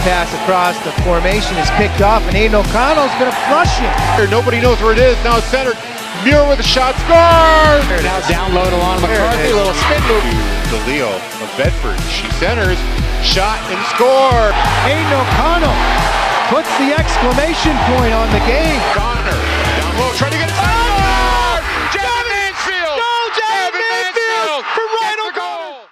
pass across the formation is picked off, and Aiden O'Connell's going to flush it. Nobody knows where it is. Now it's centered. Muir with a shot. Score! Now down low to Lana McCarthy. Little spin move. DeLeo of Bedford. She centers. Shot and score. Aiden O'Connell puts the exclamation point on the game. Connor down low. Trying to get it. Oh! Devin Mansfield! Go, Devin Mansfield! From right on goal!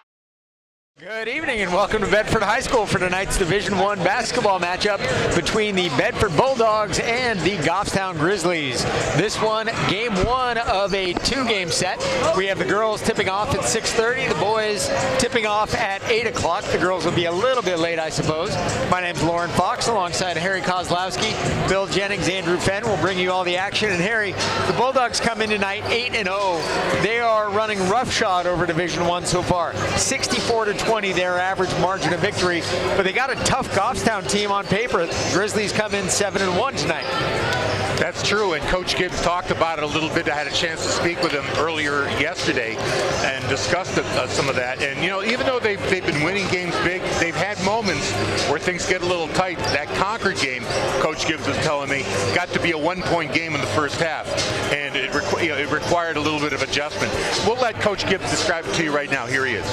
Good evening and welcome to Bedford High School for tonight's Division I basketball matchup between the Bedford Bulldogs and the Goffstown Grizzlies. This one, game one of a two-game set. We have the girls tipping off at 6:30, the boys tipping off at 8 o'clock. The girls will be a little bit late, I suppose. My name's Lauren Fox alongside Harry Kozlowski, Bill Jennings, Andrew Fenn will bring you all the action. And Harry, the Bulldogs come in tonight 8-0. They are running roughshod over Division I so far, 64-20. Their average margin of victory, but they got a tough Goffstown team on paper. Grizzlies come in 7-1 tonight. That's true, and Coach Gibbs talked about it a little bit. I had a chance to speak with him earlier yesterday and discussed some of that. And, you know, even though they've been winning games big, they've had moments where things get a little tight. That Concord game, Coach Gibbs was telling me, got to be a one-point game in the first half, and it required a little bit of adjustment. We'll let Coach Gibbs describe it to you right now. Here he is.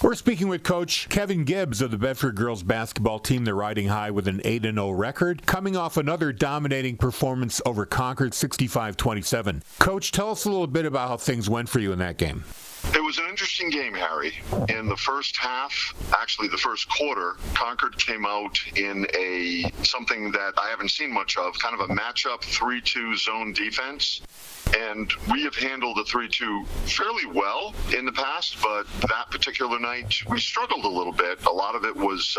We're speaking with Coach Kevin Gibbs of the Bedford girls basketball team. They're riding high with an 8-0 record, coming off another dominating performance over Concord, 65-27. Coach, tell us a little bit about how things went for you in that game. It was an interesting game, Harry. In the first half, actually the first quarter, Concord came out in something that I haven't seen much of, kind of a matchup 3-2 zone defense. And we have handled the 3-2 fairly well in the past, but that particular night we struggled a little bit. A lot of it was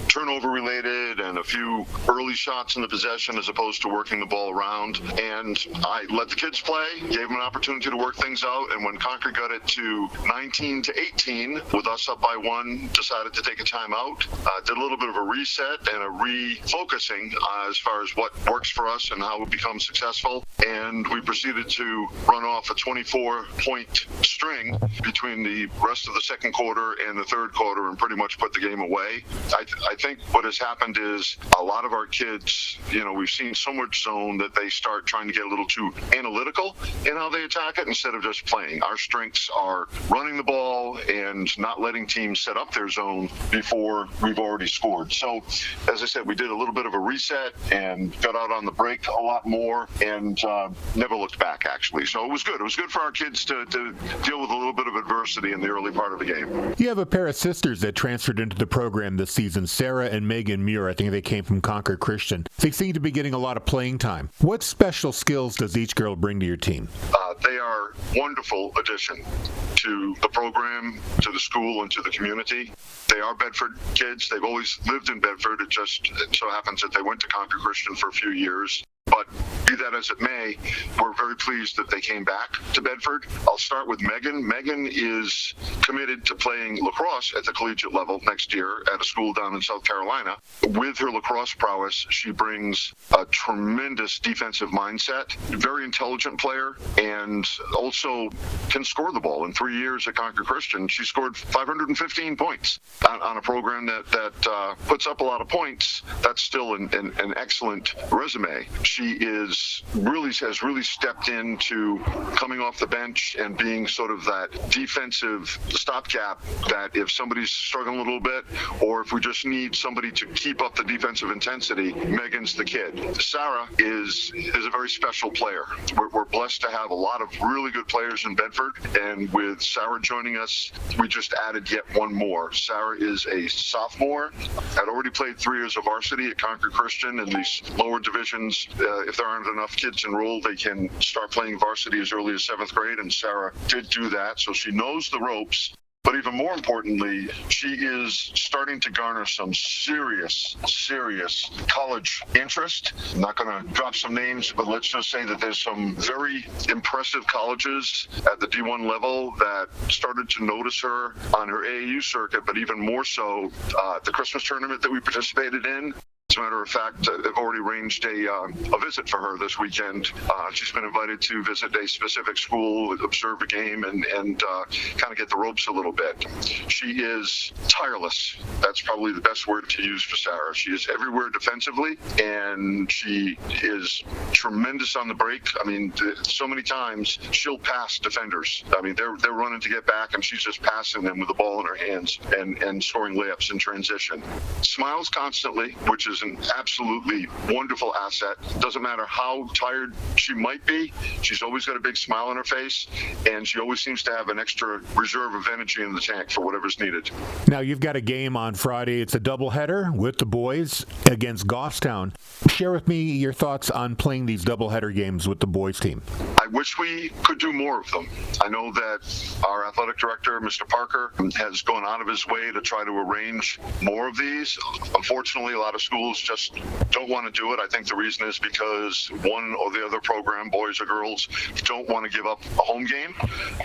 turnover related and a few early shots in the possession as opposed to working the ball around. And I let the kids play, gave them an opportunity to work things out. And when Concord got it to 19-18, with us up by one, decided to take a timeout, did a little bit of a reset and a refocusing as far as what works for us and how we become successful. And we proceeded to run off a 24-point string between the rest of the second quarter and the third quarter and pretty much put the game away. I think what has happened is a lot of our kids, you know, we've seen so much zone that they start trying to get a little too analytical in how they attack it instead of just playing. Our strengths are running the ball and not letting teams set up their zone before we've already scored. So, as I said, we did a little bit of a reset and got out on the break a lot more and never looked back, actually. So it was good. It was good for our kids to deal with a little bit of adversity in the early part of the game. You have a pair of sisters that transferred into the program this season, Sarah and Megan Muir. I think they came from Concord Christian. They seem to be getting a lot of playing time. What special skills does each girl bring to your team? They are wonderful addition to the program, to the school, and to the community. They are Bedford kids. They've always lived in Bedford. It so happens that they went to Concord Christian for a few years. But be that as it may, we're very pleased that they came back to Bedford. I'll start with Megan. Megan is committed to playing lacrosse at the collegiate level next year at a school down in South Carolina. With her lacrosse prowess, she brings a tremendous defensive mindset, very intelligent player, and also can score the ball. In 3 years at Concord Christian, she scored 515 points on a program that puts up a lot of points. That's still an excellent resume. She has really stepped into coming off the bench and being sort of that defensive stopgap that if somebody's struggling a little bit or if we just need somebody to keep up the defensive intensity, Megan's the kid. Sarah is a very special player. We're blessed to have a lot of really good players in Bedford, and with Sarah joining us, we just added yet one more. Sarah is a sophomore, had already played 3 years of varsity at Concord Christian in these lower divisions. If there aren't enough kids enrolled, they can start playing varsity as early as 7th grade, and Sarah did do that, so she knows the ropes. But even more importantly, she is starting to garner some serious college interest. I'm not going to drop some names, but let's just say that there's some very impressive colleges at the D1 level that started to notice her on her AAU circuit, but even more so the Christmas tournament that we participated in. As a matter of fact, I've already arranged a visit for her this weekend. She's been invited to visit a specific school, observe a game, and kind of get the ropes a little bit. She is tireless. That's probably the best word to use for Sarah. She is everywhere defensively, and she is tremendous on the break. I mean, so many times she'll pass defenders. I mean, they're running to get back, and she's just passing them with the ball in her hands and scoring layups in transition. Smiles constantly, which is an absolutely wonderful asset. Doesn't matter how tired she might be, she's always got a big smile on her face, and she always seems to have an extra reserve of energy in the tank for whatever's needed. Now, you've got a game on Friday. It's a doubleheader with the boys against Goffstown. Share with me your thoughts on playing these doubleheader games with the boys team. I wish we could do more of them. I know that our athletic director, Mr. Parker, has gone out of his way to try to arrange more of these. Unfortunately, a lot of schools just don't want to do it. I think the reason is because one or the other program, boys or girls, don't want to give up a home game.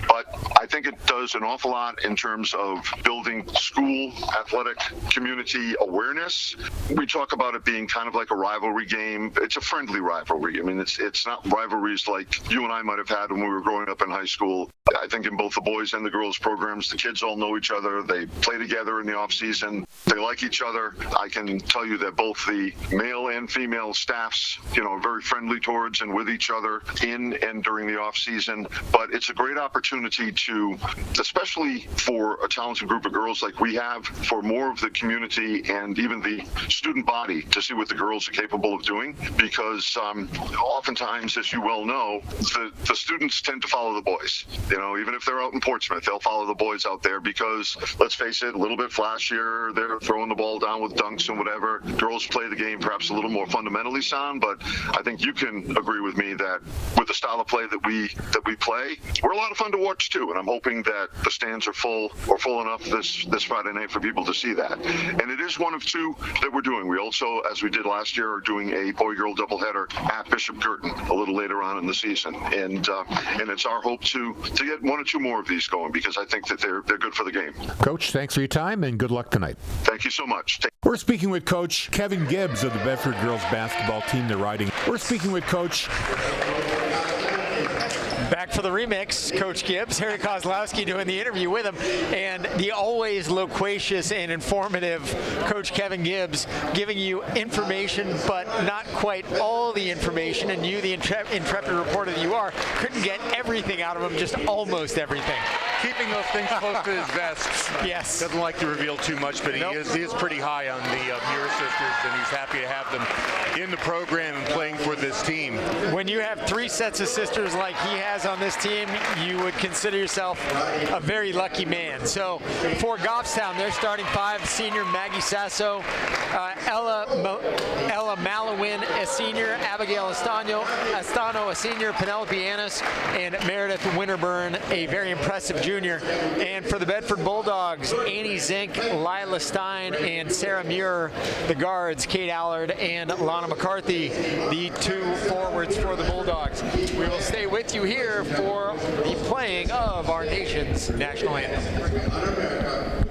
But I think it does an awful lot in terms of building school athletic community awareness. We talk about it being kind of like a rivalry game. It's a friendly rivalry. I mean, it's not rivalries like you and I might have had when we were growing up in high school. I think in both the boys and the girls programs, the kids all know each other. They play together in the off season. They like each other. I can tell you that both the male and female staffs, are very friendly towards and with each other in and during the off season. But it's a great opportunity to, especially for a talented group of girls like we have, for more of the community and even the student body to see what the girls are capable of doing. Because oftentimes, as you well know, the students tend to follow the boys. Even if they're out in Portsmouth, they'll follow the boys out there because, let's face it, a little bit flashier. They're throwing the ball down with dunks and whatever. Girls play the game perhaps a little more fundamentally sound, but I think you can agree with me that with the style of play that we play, we're a lot of fun to watch too. And I'm hoping that the stands are full or full enough this Friday night for people to see that. And it is one of two that we're doing. We also, as we did last year, are doing a boy-girl doubleheader at Bishop Girton a little later on in the season. And it's our hope to get one or two more of these going because I think that they're good for the game. Coach, thanks for your time and good luck tonight. Thank you so much. We're speaking with Coach Kevin Gibbs of the Bedford girls basketball team. They're riding. We're speaking with Coach. Back for the remix, Coach Gibbs, Harry Kozlowski doing the interview with him, and the always loquacious and informative Coach Kevin Gibbs giving you information, but not quite all the information, and you, the intrepid reporter that you are, couldn't get everything out of him, just almost everything. Keeping those things close to his vest. Yes. Doesn't like to reveal too much, but he is pretty high on the Muir sisters, and he's happy to have them in the program and playing for this team. When you have three sets of sisters like he has on this team, you would consider yourself a very lucky man. So for Goffstown, they're starting five: senior Maggie Sasso, Ella Malawin, a senior, Abigail Estano, a senior, Penelope Annis, and Meredith Winterburn, a very impressive junior. And for the Bedford Bulldogs, Annie Zink, Lila Stein, and Sarah Muir, the guards, Kate Allard and Lana McCarthy, the two forwards for the Bulldogs. We will stay with you here for the playing of our nation's national anthem.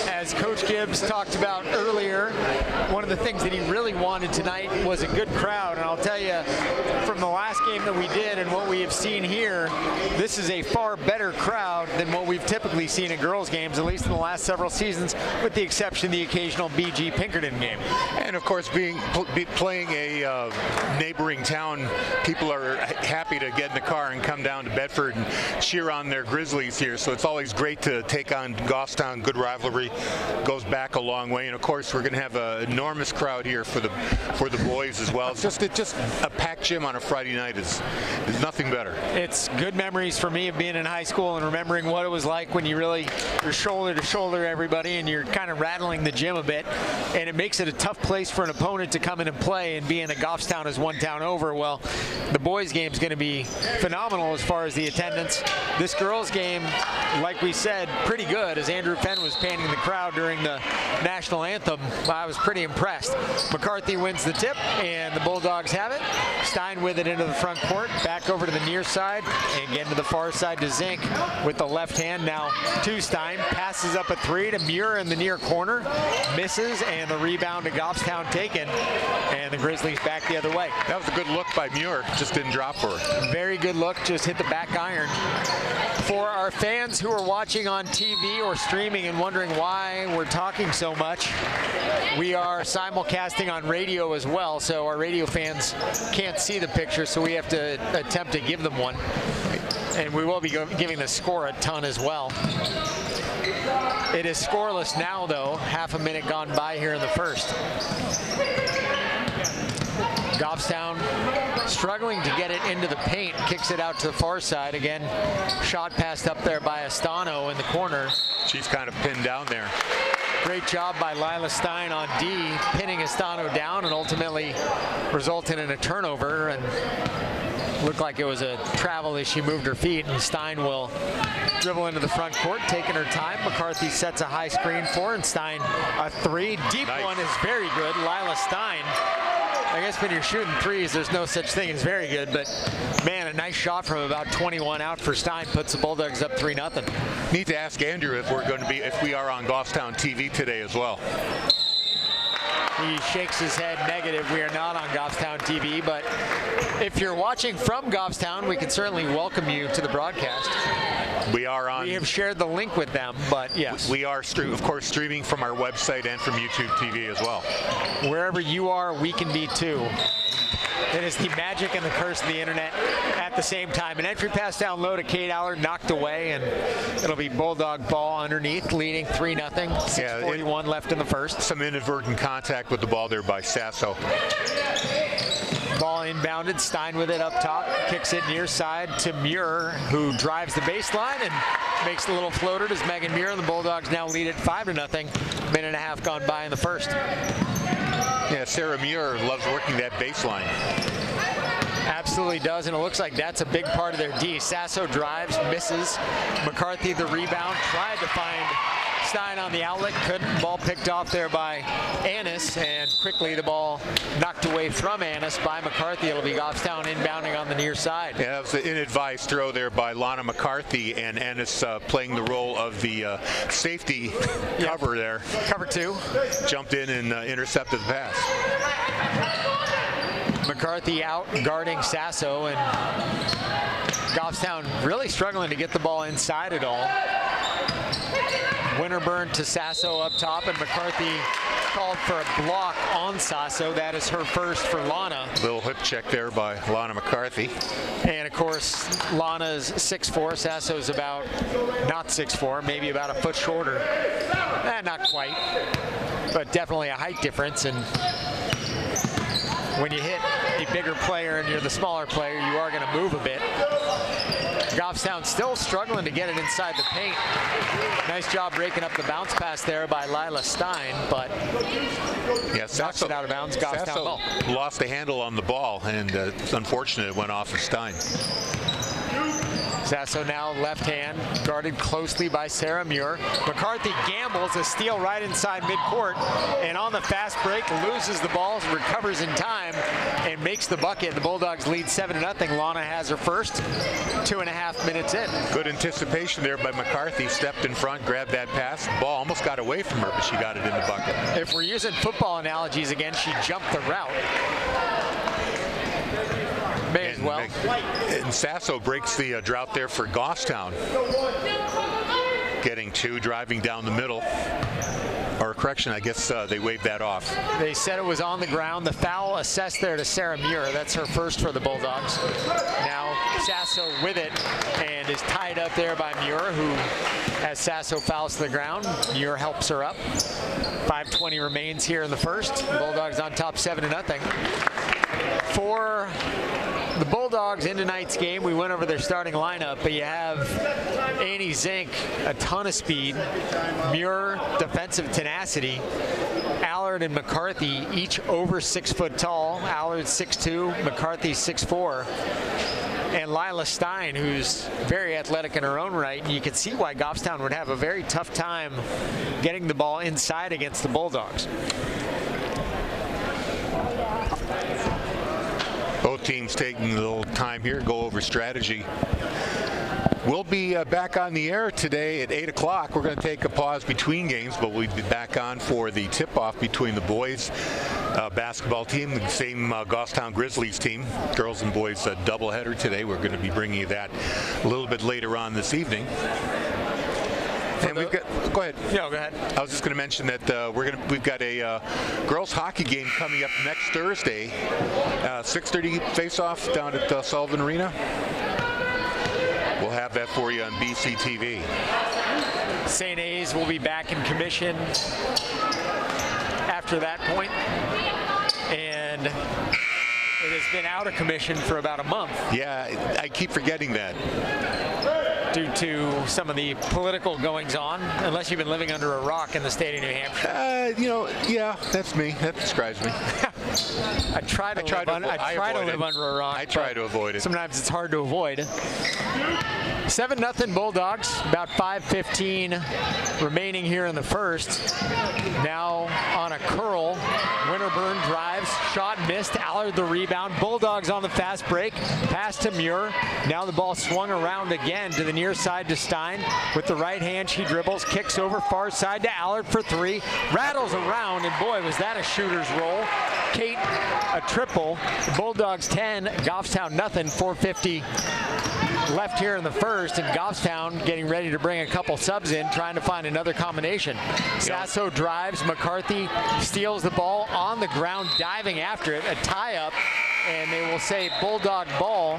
As Coach Gibbs talked about earlier, one of the things that he really wanted tonight was a good crowd. And I'll tell you, from the last game that we did and what we have seen here, this is a far better crowd than what we've typically seen at girls' games, at least in the last several seasons, with the exception of the occasional BG Pinkerton game. And of course, playing a neighboring town, people are happy to get in the car and come down to Bedford and cheer on their Grizzlies here. So it's always great to take on Goffstown. Good rivalry, goes back a long way. And of course, we're going to have an enormous crowd here for the boys as well. It's just a packed gym on a Friday night is nothing better. It's good memories for me of being in high school and remembering what it was like when you're shoulder to shoulder everybody and you're kind of rattling the gym a bit. And it makes it a tough place for an opponent to come in and play, and being a Goffstown is one town over. Well, the boys' game is going to be phenomenal as far as the attendance. This girls' game, like we said, pretty good. As Andrew Fenn was panning the crowd during the national anthem, I was pretty impressed. McCarthy wins the tip, and the Bulldogs have it. Stein with it into the front court, back over to the near side, and again to the far side to Zink with the left hand. Now to Stein, passes up a three to Muir in the near corner, misses, and the rebound to Goffstown taken, and the Grizzlies back the other way. That was a good look by Muir, just didn't drop for her. Very good look, just hit the back iron. For our fans who are watching on TV or streaming and wondering why we're talking so much, we are simulcasting on radio as well, so our radio fans can't see the picture, so we have to attempt to give them one. And we will be giving the score a ton as well. It is scoreless now, though. Half a minute gone by here in the first. Goffstown struggling to get it into the paint, kicks it out to the far side. Again, shot passed up there by Astano in the corner. She's kind of pinned down there. Great job by Lila Stein on D, pinning Astano down and ultimately resulting in a turnover. And looked like it was a travel as she moved her feet, and Stein will dribble into the front court, taking her time. McCarthy sets a high screen for her, and Stein a three. Deep nice. One is very good. Lila Stein. I guess when you're shooting threes, there's no such thing as very good, but man, a nice shot from about 21 out for Stein puts the Bulldogs up 3-0. Need to ask Andrew if we are on Goffstown TV today as well. He shakes his head negative. We are not on Goffstown TV, but if you're watching from Goffstown, we can certainly welcome you to the broadcast. We are on. We have shared the link with them, but yes. We are, of course, streaming from our website and from YouTube TV as well. Wherever you are, we can be too. It is the magic and the curse of the internet at the same time. An entry pass down low to Kate Allard, knocked away, and it'll be Bulldog ball underneath, leading 3-0. 6:41 left in the first. Some inadvertent contact with the ball there by Sasso. Ball inbounded, Stein with it up top, kicks it near side to Muir, who drives the baseline and makes the little floater. Does Megan Muir, and the Bulldogs now lead it 5-0. Minute and a half gone by in the first. Yeah, Sarah Muir loves working that baseline. Absolutely does, and it looks like that's a big part of their D. Sasso drives, misses. McCarthy the rebound, tried to find Stein on the outlet, couldn't. Ball picked off there by Annis, and quickly the ball knocked away from Annis by McCarthy. It'll be Goffstown inbounding on the near side. Yeah, that was an inadvised throw there by Lana McCarthy, and Annis playing the role of the safety cover there. Cover two. Jumped in and intercepted the pass. McCarthy out guarding Sasso, and Goffstown really struggling to get the ball inside at all. Winterburn to Sasso up top, and McCarthy called for a block on Sasso. That is her first for Lana. Little hip check there by Lana McCarthy. And of course, Lana's 6'4", Sasso's about not 6'4", maybe about a foot shorter. Not quite, but definitely a height difference. And when you hit a bigger player and you're the smaller player, you are going to move a bit. Goffstown still struggling to get it inside the paint. Nice job breaking up the bounce pass there by Lila Stein, but yeah, knocks it out of bounds. Goffstown ball. Lost the handle on the ball, and it's unfortunate it went off of Stein. Sasso now left hand, guarded closely by Sarah Muir. McCarthy gambles a steal right inside midcourt, and on the fast break loses the ball, recovers in time, and makes the bucket. The Bulldogs lead 7-0. Lana has her first. 2.5 minutes in. Good anticipation there by McCarthy. Stepped in front, grabbed that pass. The ball almost got away from her, but she got it in the bucket. If we're using football analogies again, she jumped the route. May as well. And Sasso breaks the drought there for Goffstown. Getting two, driving down the middle. Or correction, I guess they waved that off. They said it was on the ground. The foul assessed there to Sarah Muir. That's her first for the Bulldogs. Now Sasso with it and is tied up there by Muir, who, as Sasso fouls to the ground, Muir helps her up. 5:20 remains here in the first. Bulldogs on top 7-0. For the Bulldogs in tonight's game, we went over their starting lineup, but you have Annie Zink, a ton of speed, Muir, defensive tenacity, Allard and McCarthy, each over 6 foot tall. Allard 6'2", McCarthy 6'4", and Lila Stein, who's very athletic in her own right. And you can see why Goffstown would have a very tough time getting the ball inside against the Bulldogs. Both teams taking a little time here, go over strategy. We'll be back on the air today at 8 o'clock. We're going to take a pause between games, but we'll be back on for the tip-off between the boys basketball team, the same Goffstown Grizzlies team. Girls and boys doubleheader today. We're going to be bringing you that a little bit later on this evening. And we've got, go ahead. No, go ahead. I was just going to mention that we've got a girls hockey game coming up next Thursday, 6:30 face-off down at Sullivan Arena. We'll have that for you on BCTV. St. A's will be back in commission after that point, and it has been out of commission for about a month. Yeah, I keep forgetting that. Due to some of the political goings-on, unless you've been living under a rock in the state of New Hampshire. Yeah, that's me. That describes me. I try to live under a rock. I try to avoid it. Sometimes it's hard to avoid. 7-0 Bulldogs, about 5:15 remaining here in the first. Now on a curl, Winterburn drives, shot missed, Allard the rebound. Bulldogs on the fast break, pass to Muir. Now the ball swung around again to the near side to Stein. With the right hand, she dribbles, kicks over far side to Allard for three, rattles around, and boy, was that a shooter's roll. Kate, a triple. Bulldogs 10, Goffstown nothing, 4:50 left here in the first, and Goffstown getting ready to bring a couple subs in, trying to find another combination. Sasso drives, McCarthy steals the ball on the ground, diving after it, a tie-up, and they will say Bulldog ball,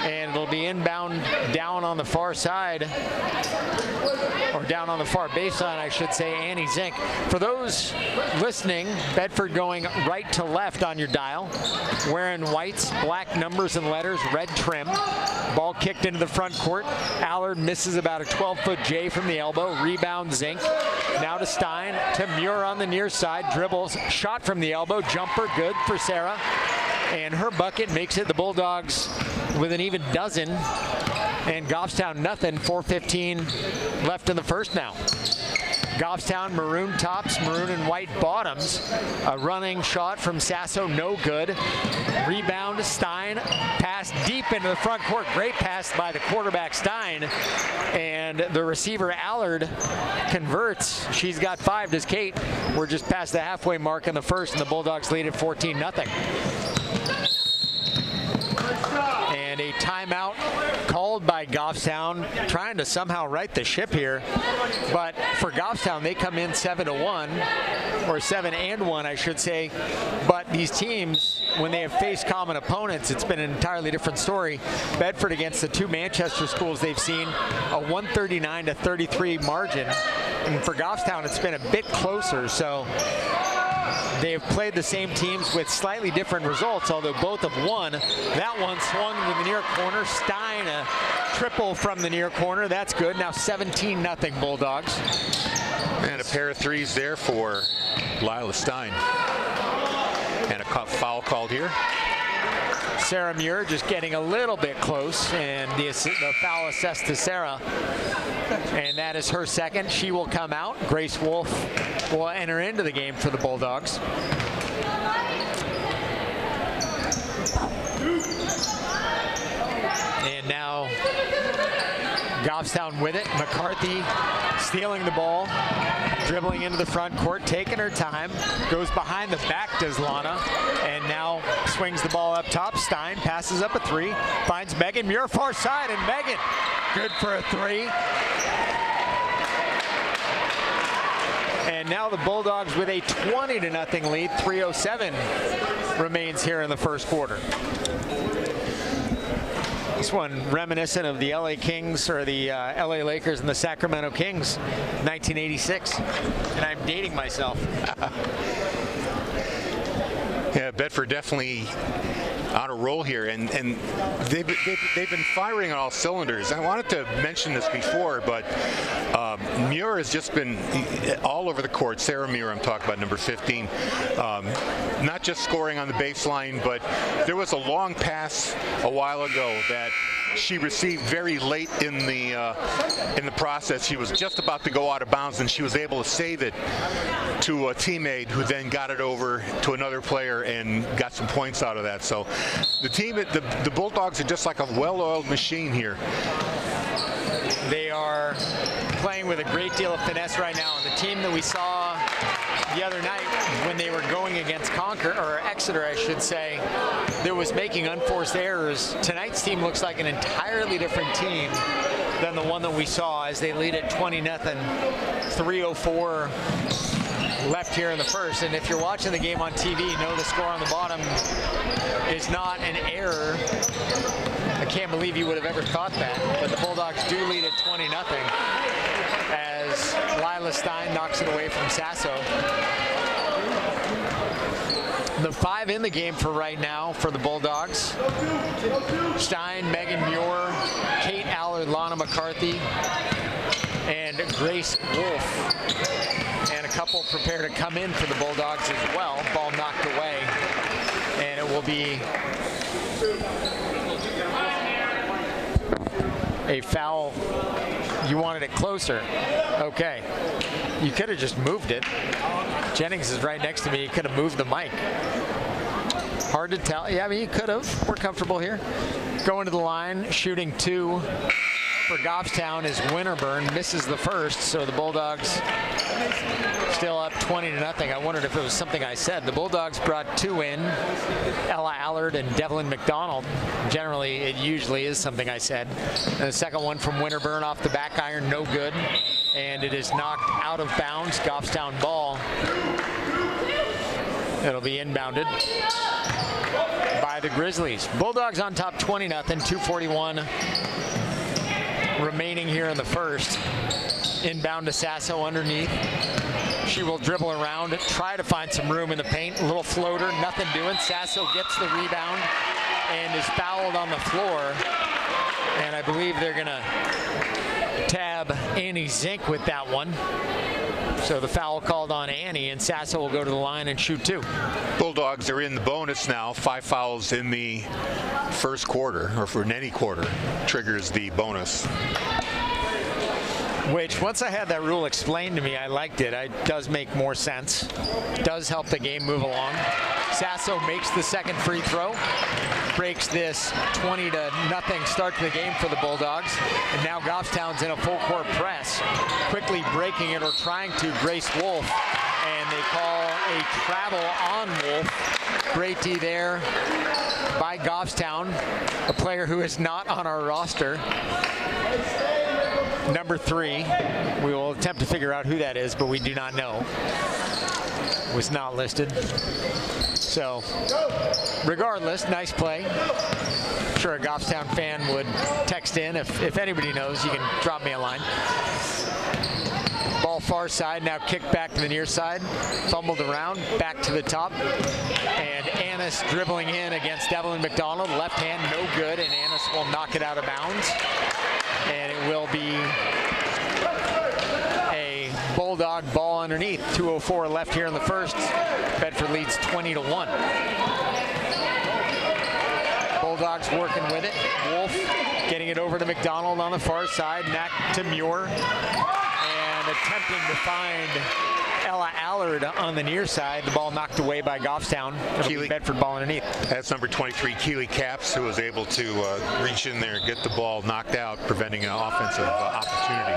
and it'll be inbound down on the far side, or down on the far baseline, I should say, Annie Zink. For those listening, Bedford going right to left on your dial, wearing whites, black numbers and letters, red trim. Ball kicked into the front court. Allard misses about a 12-foot J from the elbow. Rebound Zink. Now to Stein, to Muir on the near side. Dribbles, shot from the elbow. Jumper, good for Sarah. And her bucket makes it the Bulldogs with an even dozen. And Goffstown nothing, 4:15 left in the first now. Goffstown maroon tops, maroon and white bottoms. A running shot from Sasso, no good. Rebound to Stein, pass deep into the front court. Great pass by the quarterback Stein. And the receiver Allard converts. She's got 5, does Kate. We're just past the halfway mark in the first, and the Bulldogs lead at 14-0. And a timeout called by Goffstown, trying to somehow right the ship here. But for Goffstown, they come in 7-1, or 7-1, I should say. But these teams, when they have faced common opponents, it's been an entirely different story. Bedford against the two Manchester schools they've seen, a 139-33 margin. And for Goffstown, it's been a bit closer. So they have played the same teams with slightly different results, although both have won. That one swung to the near corner. Stein, a triple from the near corner. That's good. Now 17-0 Bulldogs. And a pair of threes there for Lila Stein. And a foul called here. Sarah Muir just getting a little bit close, and the foul assessed to Sarah. And that is her second. She will come out. Grace Wolf will enter into the game for the Bulldogs. And now Goffstown with it. McCarthy stealing the ball, dribbling into the front court, taking her time, goes behind the back, does Lana, and now swings the ball up top. Stein passes up a three, finds Megan Muir far side, and Megan good for a three. And now the Bulldogs with a 20-0 lead. 3:07 remains here in the first quarter. This one reminiscent of the LA Kings, or the LA Lakers and the Sacramento Kings, 1986. And I'm dating myself. Yeah, Bedford definitely on a roll here, and they've been firing on all cylinders. I wanted to mention this before, but Muir has just been all over the court. Sarah Muir, I'm talking about, number 15. Not just scoring on the baseline, but there was a long pass a while ago that she received very late in the process. She was just about to go out of bounds, and she was able to save it to a teammate, who then got it over to another player and got some points out of that. So the Bulldogs are just like a well-oiled machine here. They are playing with a great deal of finesse right now. And the team that we saw the other night when they were going against Exeter, I should say, that was making unforced errors. Tonight's team looks like an entirely different team than the one that we saw, as they lead at 20-0, 3:04 left here in the first. And if you're watching the game on TV, you know the score on the bottom is not an error. I can't believe you would have ever thought that, but the Bulldogs do lead at 20-0 as Lila Stein knocks it away from Sasso. The five in the game for right now for the Bulldogs: Stein, Megan Muir, Kate Allard, Lana McCarthy, and Grace Wolf. And a couple prepare to come in for the Bulldogs as well. Ball knocked away, and it will be a foul. You wanted it closer. Okay. You could have just moved it. Jennings is right next to me. You could have moved the mic. Hard to tell. Yeah, I mean, you could have. We're comfortable here. Going to the line, shooting two for Goffstown is Winterburn. Misses the first, so the Bulldogs still up 20-0. I wondered if it was something I said. The Bulldogs brought two in, Ella Allard and Devlin McDonald. Generally, it usually is something I said. And the second one from Winterburn off the back iron, no good. And it is knocked out of bounds. Goffstown ball. It'll be inbounded by the Grizzlies. Bulldogs on top 20-0, 2:41 remaining here in the first. Inbound to Sasso underneath. She will dribble around, try to find some room in the paint. A little floater, nothing doing. Sasso gets the rebound and is fouled on the floor. And I believe they're going to tab Annie Zink with that one. So the foul called on Annie, and Sasso will go to the line and shoot two. Bulldogs are in the bonus now. 5 fouls in the first quarter, or for any quarter, triggers the bonus. Which, once I had that rule explained to me, I liked it. It does make more sense. Does help the game move along. Sasso makes the second free throw. Breaks this 20-0 start to the game for the Bulldogs. And now Goffstown's in a full court press. Quickly breaking it, or trying to, Grace Wolf. And they call a travel on Wolf. Great D there by Goffstown, a player who is not on our roster. Number 3. We will attempt to figure out who that is, but we do not know. Was not listed. So, regardless, nice play. I'm sure a Goffstown fan would text in. If anybody knows, you can drop me a line. Ball far side, now kicked back to the near side. Fumbled around, back to the top. And Annis dribbling in against Devlin McDonald. Left hand, no good, and Annis will knock it out of bounds. And it will be a Bulldog ball underneath. 2:04 left here in the first. Bedford leads 20-1. Bulldogs working with it. Wolf getting it over to McDonald on the far side. Back to Muir. And attempting to find Ella Allard on the near side. The ball knocked away by Goffstown. Bedford ball underneath. That's number 23, Keely Capps, who was able to reach in there and get the ball knocked out, preventing an offensive opportunity.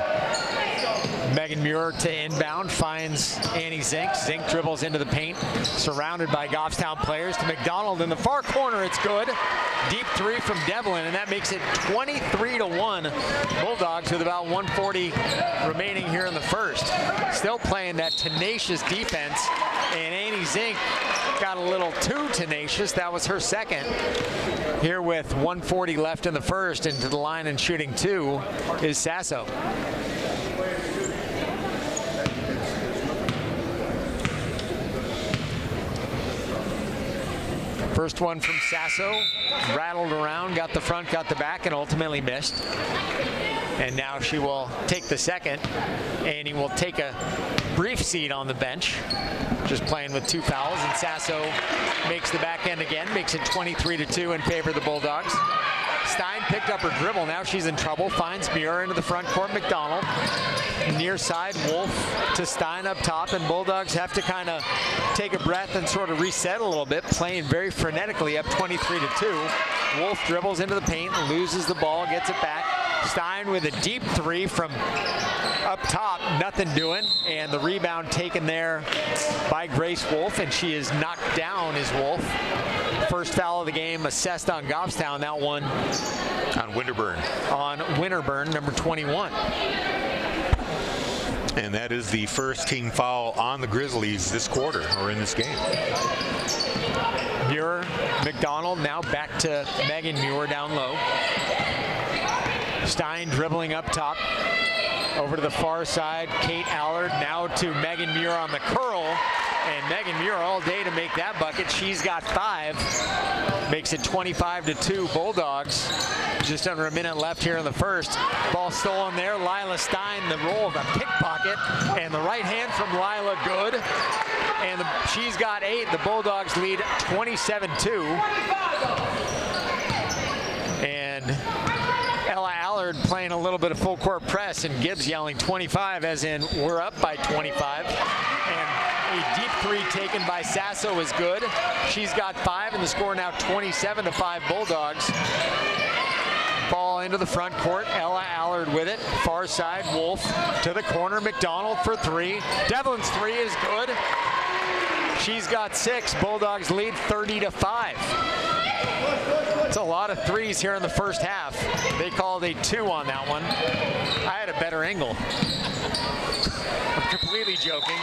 Megan Muir to inbound, finds Annie Zink. Zink dribbles into the paint, surrounded by Goffstown players to McDonald in the far corner. It's good. Deep three from Devlin, and that makes it 23-1. Bulldogs with about 1:40 remaining here in the first. Still playing that tenacious defense, and Annie Zink got a little too tenacious. That was her second. Here with 1:40 left in the first, and to the line and shooting two is Sasso. First one from Sasso, rattled around, got the front, got the back, and ultimately missed. And now she will take the second, and he will take a brief seat on the bench, just playing with 2 fouls, and Sasso makes the back end again, makes it 23-2 in favor of the Bulldogs. Stein picked up her dribble. Now she's in trouble. Finds Muir into the front court. McDonald. Near side, Wolf to Stein up top. And Bulldogs have to kind of take a breath and sort of reset a little bit. Playing very frenetically up 23-2. Wolf dribbles into the paint, loses the ball, gets it back. Stein with a deep three from up top, nothing doing, and the rebound taken there by Grace Wolf, and she is knocked down as Wolf. First foul of the game assessed on Goffstown, that one on Winterburn. On Winterburn, number 21. And that is the first team foul on the Grizzlies this quarter, or in this game. Muir, McDonald, now back to Megan Muir down low. Stein dribbling up top. Over to the far side, Kate Allard now to Megan Muir on the curl. And Megan Muir all day to make that bucket. She's got 5. Makes it 25-2 Bulldogs. Just under a minute left here in the first. Ball stolen there. Lila Stein, the roll of a pickpocket. And the right hand from Lila good. And she's got 8. The Bulldogs lead 27-2. And Ella Allard playing a little bit of full court press, and Gibbs yelling 25, as in we're up by 25. And a deep three taken by Sasso is good. She's got 5, and the score now 27-5 Bulldogs. Ball into the front court. Ella Allard with it. Far side, Wolf to the corner. McDonald for 3. Devlin's 3 is good. She's got 6. Bulldogs lead 30-5. It's a lot of 3s here in the first half. They called a 2 on that one. I had a better angle. I'm completely joking.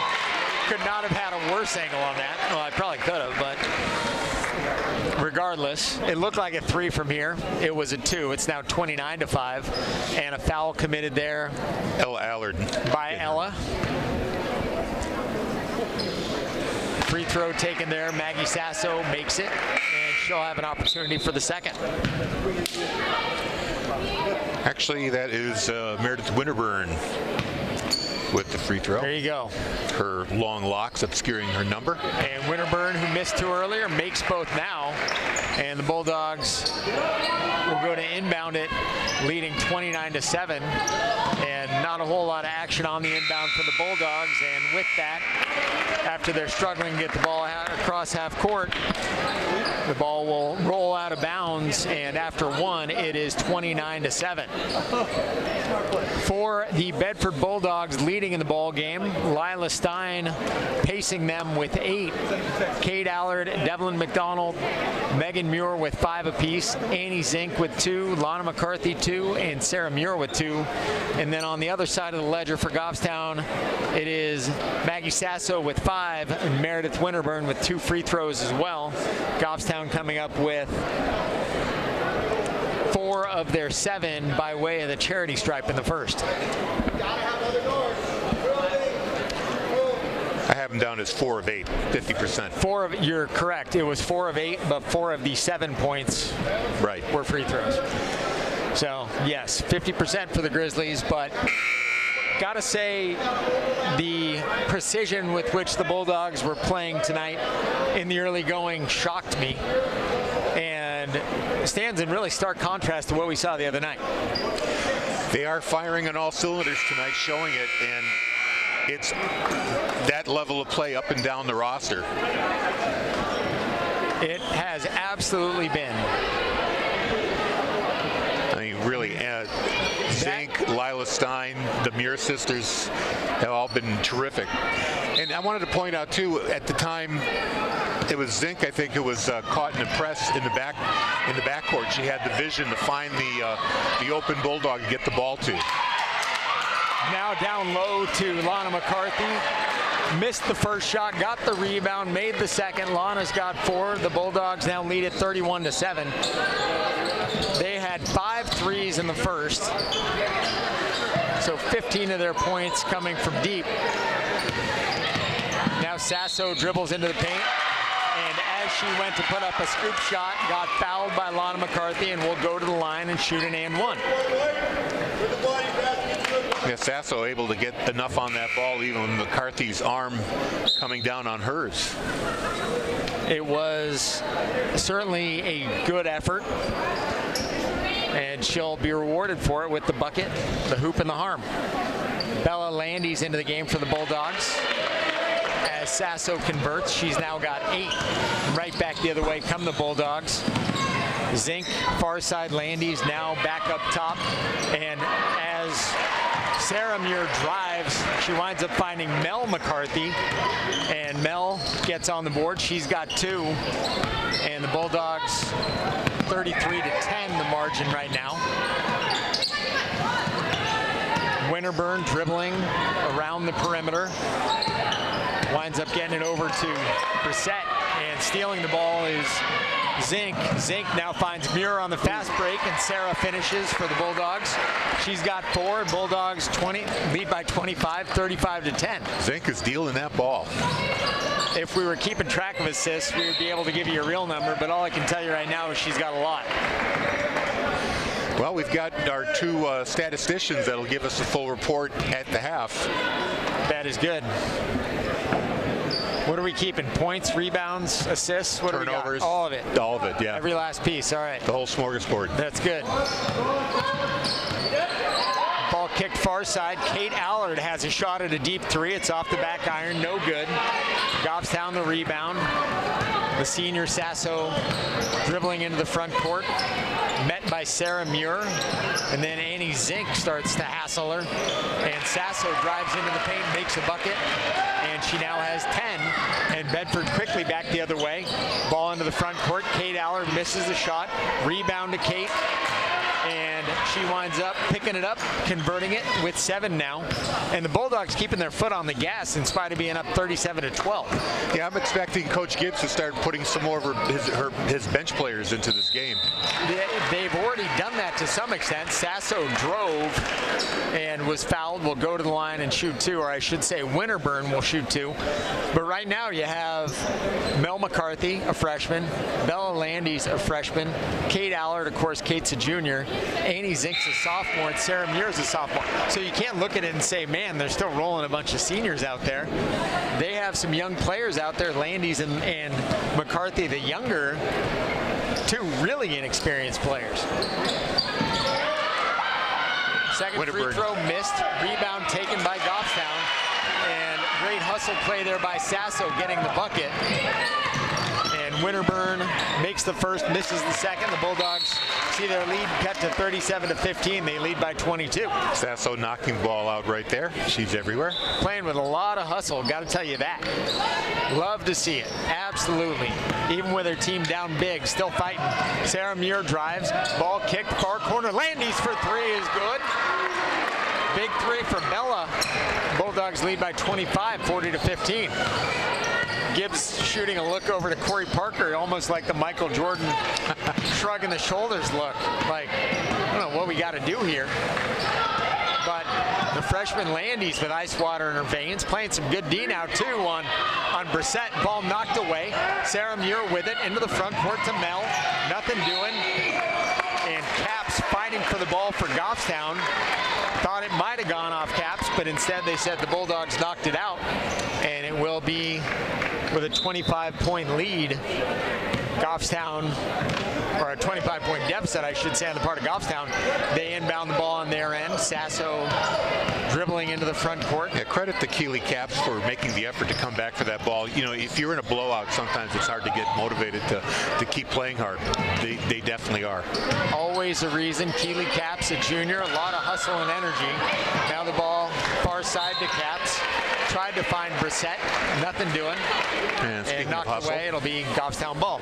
Could not have had a worse angle on that. Well, I probably could have, but regardless, it looked like a 3 from here. It was a 2. It's now 29-5, and a foul committed there. Ella Allard. By Ella. Free throw taken there. Maggie Sasso makes it, and she'll have an opportunity for the second. Actually, that is Meredith Winterburn with the free throw. There you go. Her long locks obscuring her number. And Winterburn, who missed 2 earlier, makes both now. And the Bulldogs will go to inbound it, leading 29-7. And not a whole lot of action on the inbound for the Bulldogs. And with that, after they're struggling to get the ball across half court, the ball will roll out of bounds, and after 1, it is 29-7. For the Bedford Bulldogs leading in the ball game, Lila Stein pacing them with 8. Kate Allard, Devlin McDonald, Megan Muir with 5 apiece, Annie Zink with 2, Lana McCarthy 2, and Sarah Muir with 2. And then on the other side of the ledger for Goffstown, it is Maggie Sasso with 5, and Meredith Winterburn with 2 free throws as well. Goffstown coming up with 4 of their 7 by way of the charity stripe in the first. I have them down as 4 of 8, 50%. You're correct. It was 4 of 8, but 4 of the 7 points were free throws. So yes, 50% for the Grizzlies, but gotta say the precision with which the Bulldogs were playing tonight in the early going shocked me. And and stands in really stark contrast to what we saw the other night. They are firing on all cylinders tonight, showing it, and it's that level of play up and down the roster. It has absolutely been. I mean, really, Zink, Lila Stein, the Muir sisters have all been terrific. And I wanted to point out, too, at the time, it was Zink, I think, who was caught in the press in the backcourt. She had the vision to find the open Bulldog and get the ball to. Now down low to Lana McCarthy. Missed the first shot, got the rebound, made the second. Lana's got 4. The Bulldogs now lead it 31-7. They had 5 threes in the first, so 15 of their points coming from deep. Now Sasso dribbles into the paint, and as she went to put up a scoop shot, got fouled by Lana McCarthy and will go to the line and shoot an and one. Yeah, Sasso able to get enough on that ball, even with McCarthy's arm coming down on hers. It was certainly a good effort, and she'll be rewarded for it with the bucket, the hoop, and the harm. Bella Landy's into the game for the Bulldogs. As Sasso converts, she's now got 8. Right back the other way come the Bulldogs. Zink, far side Landy's now back up top, and as Sarah Muir drives, she winds up finding Mel McCarthy, and Mel gets on the board. She's got 2, and the Bulldogs 33-10 the margin right now. Winterburn dribbling around the perimeter, winds up getting it over to Brissett, and stealing the ball is Zink. Zink now finds Muir on the fast break, and Sarah finishes for the Bulldogs. She's got 4. Bulldogs lead by 25, 35-10. Zink is dealing that ball. If we were keeping track of assists, we would be able to give you a real number, but all I can tell you right now is she's got a lot. Well, we've got our 2 statisticians that'll give us a full report at the half. That is good. What are we keeping? Points, rebounds, assists? What Turnovers? Do we got? All of it. All of it, yeah. Every last piece. All right. The whole smorgasbord. That's good. Ball kicked far side. Kate Allard has a shot at a deep 3. It's off the back iron. No good. Goffstown the rebound. The senior Sasso dribbling into the front court. Met by Sarah Muir. And then Annie Zink starts to hassle her. And Sasso drives into the paint, makes a bucket. And she now has 10. And Bedford quickly back the other way. Ball into the front court. Kate Allard misses the shot. Rebound to Kate. And she winds up picking it up, converting it with 7 now. And the Bulldogs keeping their foot on the gas in spite of being up 37-12. Yeah, I'm expecting Coach Gibbs to start putting some more of his bench players into this game. They've already done that to some extent. Sasso drove and was fouled. Will go to the line and shoot 2, or I should say Winterburn will shoot 2. But right now you have Mel McCarthy, a freshman, Bella Landy's a freshman, Kate Allard, of course, Kate's a junior, Annie Zink's a sophomore, and Sarah Muir's a sophomore. So you can't look at it and say, man, they're still rolling a bunch of seniors out there. They have some young players out there, Landy's and McCarthy, the younger, 2 really inexperienced players. Second free throw missed. Rebound taken by Goffstown. And great hustle play there by Sasso getting the bucket. And Winterburn makes the first, misses the second. The Bulldogs see their lead cut to 37-15. They lead by 22. Sasso knocking the ball out right there. She's everywhere. Playing with a lot of hustle, got to tell you that. Love to see it, absolutely. Even with her team down big, still fighting. Sarah Muir drives, ball kicked, far corner. Landy's for 3 is good. Big 3 for Bella. Bulldogs lead by 25, 40-15. Gibbs shooting a look over to Corey Parker, almost like the Michael Jordan shrugging the shoulders look. Like, I don't know what we got to do here. But the freshman Landy's with ice water in her veins, playing some good D now too on Brissett. Ball knocked away. Sarah Muir with it into the front court to Mel. Nothing doing. And Caps fighting for the ball for Goffstown. Thought it might have gone off Caps, but instead they said the Bulldogs knocked it out. And it will be with a 25-point lead. Goffstown, or a 25-point deficit, I should say, on the part of Goffstown. They inbound the ball on their end. Sasso dribbling into the front court. Yeah, credit the Keeley Caps for making the effort to come back for that ball. You know, if you're in a blowout, sometimes it's hard to get motivated to keep playing hard. They definitely are. Always a reason. Keeley Caps, a junior, a lot of hustle and energy. Now the ball far side to Caps. Tried to find Brissett, nothing doing, and knocked away. It'll be Goffstown ball.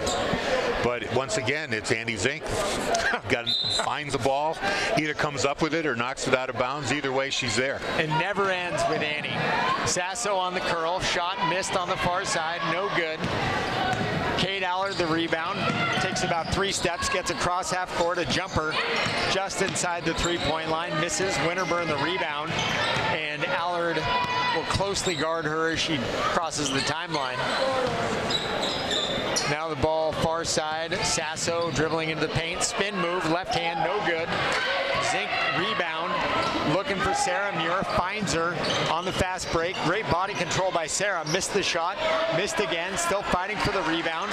But once again, it's Andy Zink. Finds the ball, either comes up with it or knocks it out of bounds. Either way, she's there. It never ends with Annie. Sasso on the curl, shot missed on the far side, no good. Kate Allard, the rebound, takes about 3 steps, gets across half court, a jumper just inside the 3-point line, misses. Winterburn the rebound, and Allard will closely guard her as she crosses the timeline. Now the ball far side, Sasso dribbling into the paint, spin move, left hand, no good. Zink rebound, looking for Sarah Muir, finds her on the fast break. Great body control by Sarah, missed the shot, missed again, still fighting for the rebound.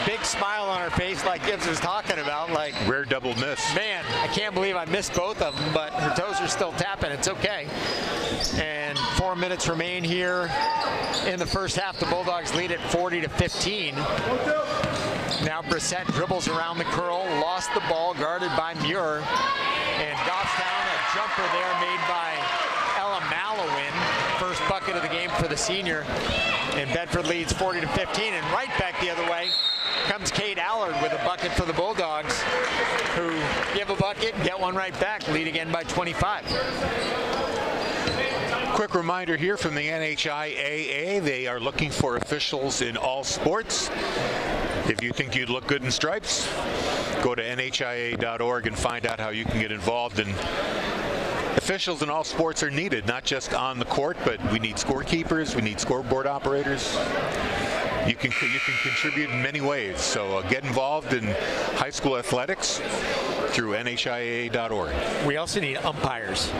Big smile on her face like Gibbs was talking about. Like, rare double miss. Man, I can't believe I missed both of them, but her toes are still tapping, it's okay. And 4 minutes remain here in the first half. The Bulldogs lead at 40-15. Now Brissett dribbles around the curl, lost the ball, guarded by Muir. And Goffstown, a jumper there made by Ella Malowin. First bucket of the game for the senior. And Bedford leads 40-15. And right back the other way comes Kate Allard with a bucket for the Bulldogs, who give a bucket, get one right back, lead again by 25. Quick reminder here from the NHIAA, they are looking for officials in all sports. If you think you'd look good in stripes, go to nhia.org and find out how you can get involved. And officials in all sports are needed, not just on the court, but we need scorekeepers, we need scoreboard operators. You can contribute in many ways. So get involved in high school athletics through nhia.org. We also need umpires.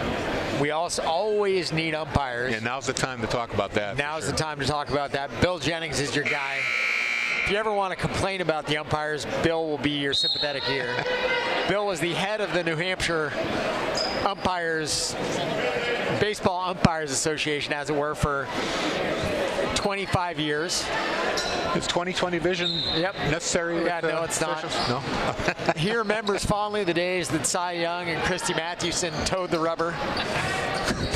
We also always need umpires. And now's the time to talk about that. Now's the time to talk about that. Bill Jennings is your guy. If you ever want to complain about the umpires, Bill will be your sympathetic ear. Bill was the head of the New Hampshire Baseball Umpires Association, as it were, for 25 years. Is 20/20 vision necessary? Yeah, no, it's not. No. He remembers fondly the days that Cy Young and Christy Mathewson towed the rubber.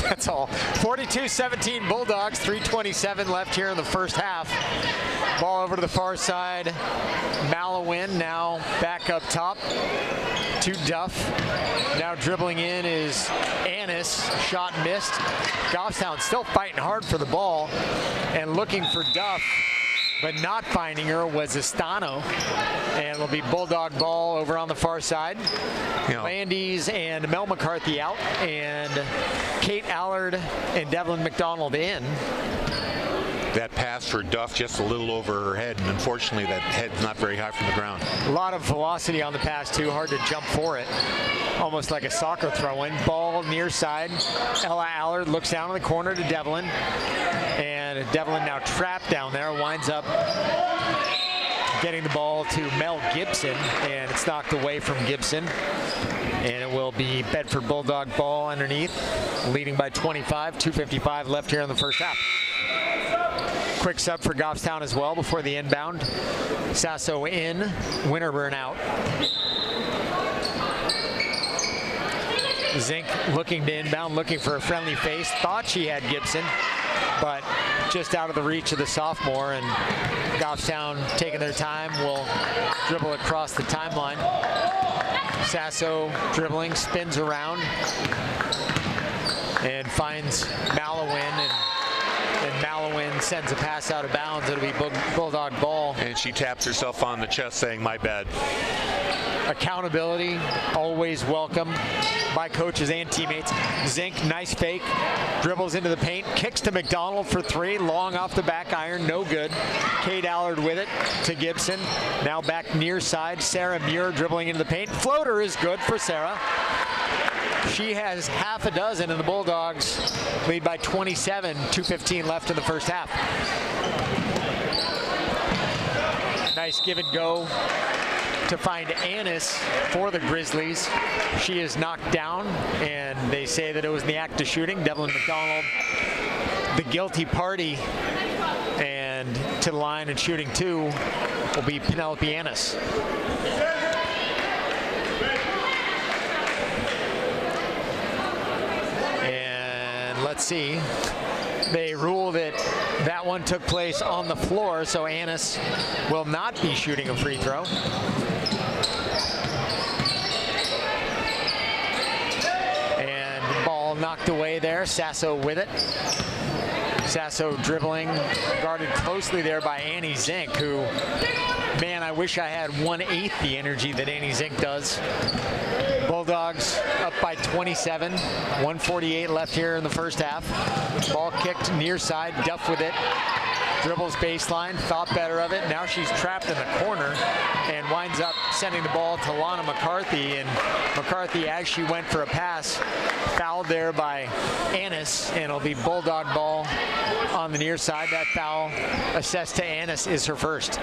That's all. 42-17 Bulldogs, 3:27 left here in the first half. Ball over to the far side. Malowin now back up top to Duff. Now dribbling in is Annis. Shot missed. Goffstown still fighting hard for the ball and looking for Duff, but not finding her was Estano. And it'll be Bulldog ball over on the far side. Landis and Mel McCarthy out, and Kate Allard and Devlin McDonald in. That pass for Duff just a little over her head, and unfortunately that head's not very high from the ground. A lot of velocity on the pass too, hard to jump for it. Almost like a soccer throw-in. Ball near side. Ella Allard looks down in the corner to Devlin. And Devlin now trapped down there, winds up getting the ball to Mel Gibson, and it's knocked away from Gibson. And it will be Bedford Bulldog ball underneath, leading by 25, 2:55 left here in the first half. Quick sub for Goffstown as well before the inbound. Sasso in, Winterburn out. Zink looking to inbound, looking for a friendly face. Thought she had Gibson, but just out of the reach of the sophomore, and Goffstown taking their time will dribble across the timeline. Sasso dribbling, spins around, and finds Malowin, and Malowin sends a pass out of bounds. It'll be Bulldog ball. And she taps herself on the chest saying, "My bad." Accountability, always welcome by coaches and teammates. Zink, nice fake, dribbles into the paint, kicks to McDonald for 3, long off the back iron, no good. Kate Allard with it to Gibson. Now back near side, Sarah Muir dribbling into the paint. Floater is good for Sarah. She has half a dozen, and the Bulldogs lead by 27, 2:15 left in the first half. Nice give and go to find Annis for the Grizzlies. She is knocked down, and they say that it was in the act of shooting. Devlin McDonald, the guilty party, and to the line and shooting two will be Penelope Annis. And let's see. They rule that that one took place on the floor, so Annis will not be shooting a free throw. And ball knocked away there. Sasso with it. Sasso dribbling, guarded closely there by Annie Zink, who, man, I wish I had 1/8 the energy that Annie Zink does. Bulldogs up by 27, 1:48 left here in the first half. Ball kicked near side, Duff with it. Dribbles baseline, thought better of it. Now she's trapped in the corner and winds up sending the ball to Lana McCarthy. And McCarthy, as she went for a pass, fouled there by Annis, and it'll be Bulldog ball on the near side. That foul assessed to Annis is her first.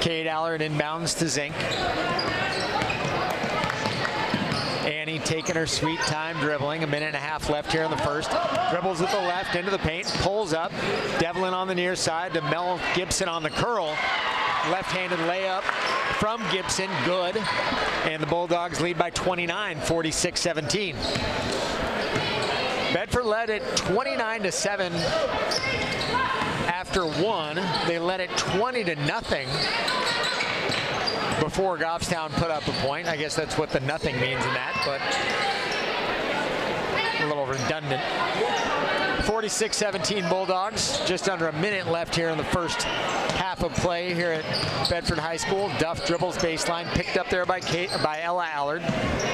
Cade Allard inbounds to Zink. Annie taking her sweet time dribbling. 1.5 minutes left here in the first. Dribbles with the left into the paint, pulls up. Devlin on the near side to Mel Gibson on the curl. Left-handed layup from Gibson, good. And the Bulldogs lead by 29, 46-17. Bedford led it 29-7 after one. They led it 20-0 before Goffstown put up a point. I guess that's what the nothing means in that, but a little redundant. 46-17 Bulldogs. Just under a minute left here in the first half of play here at Bedford High School. Duff dribbles baseline, picked up there by Ella Allard.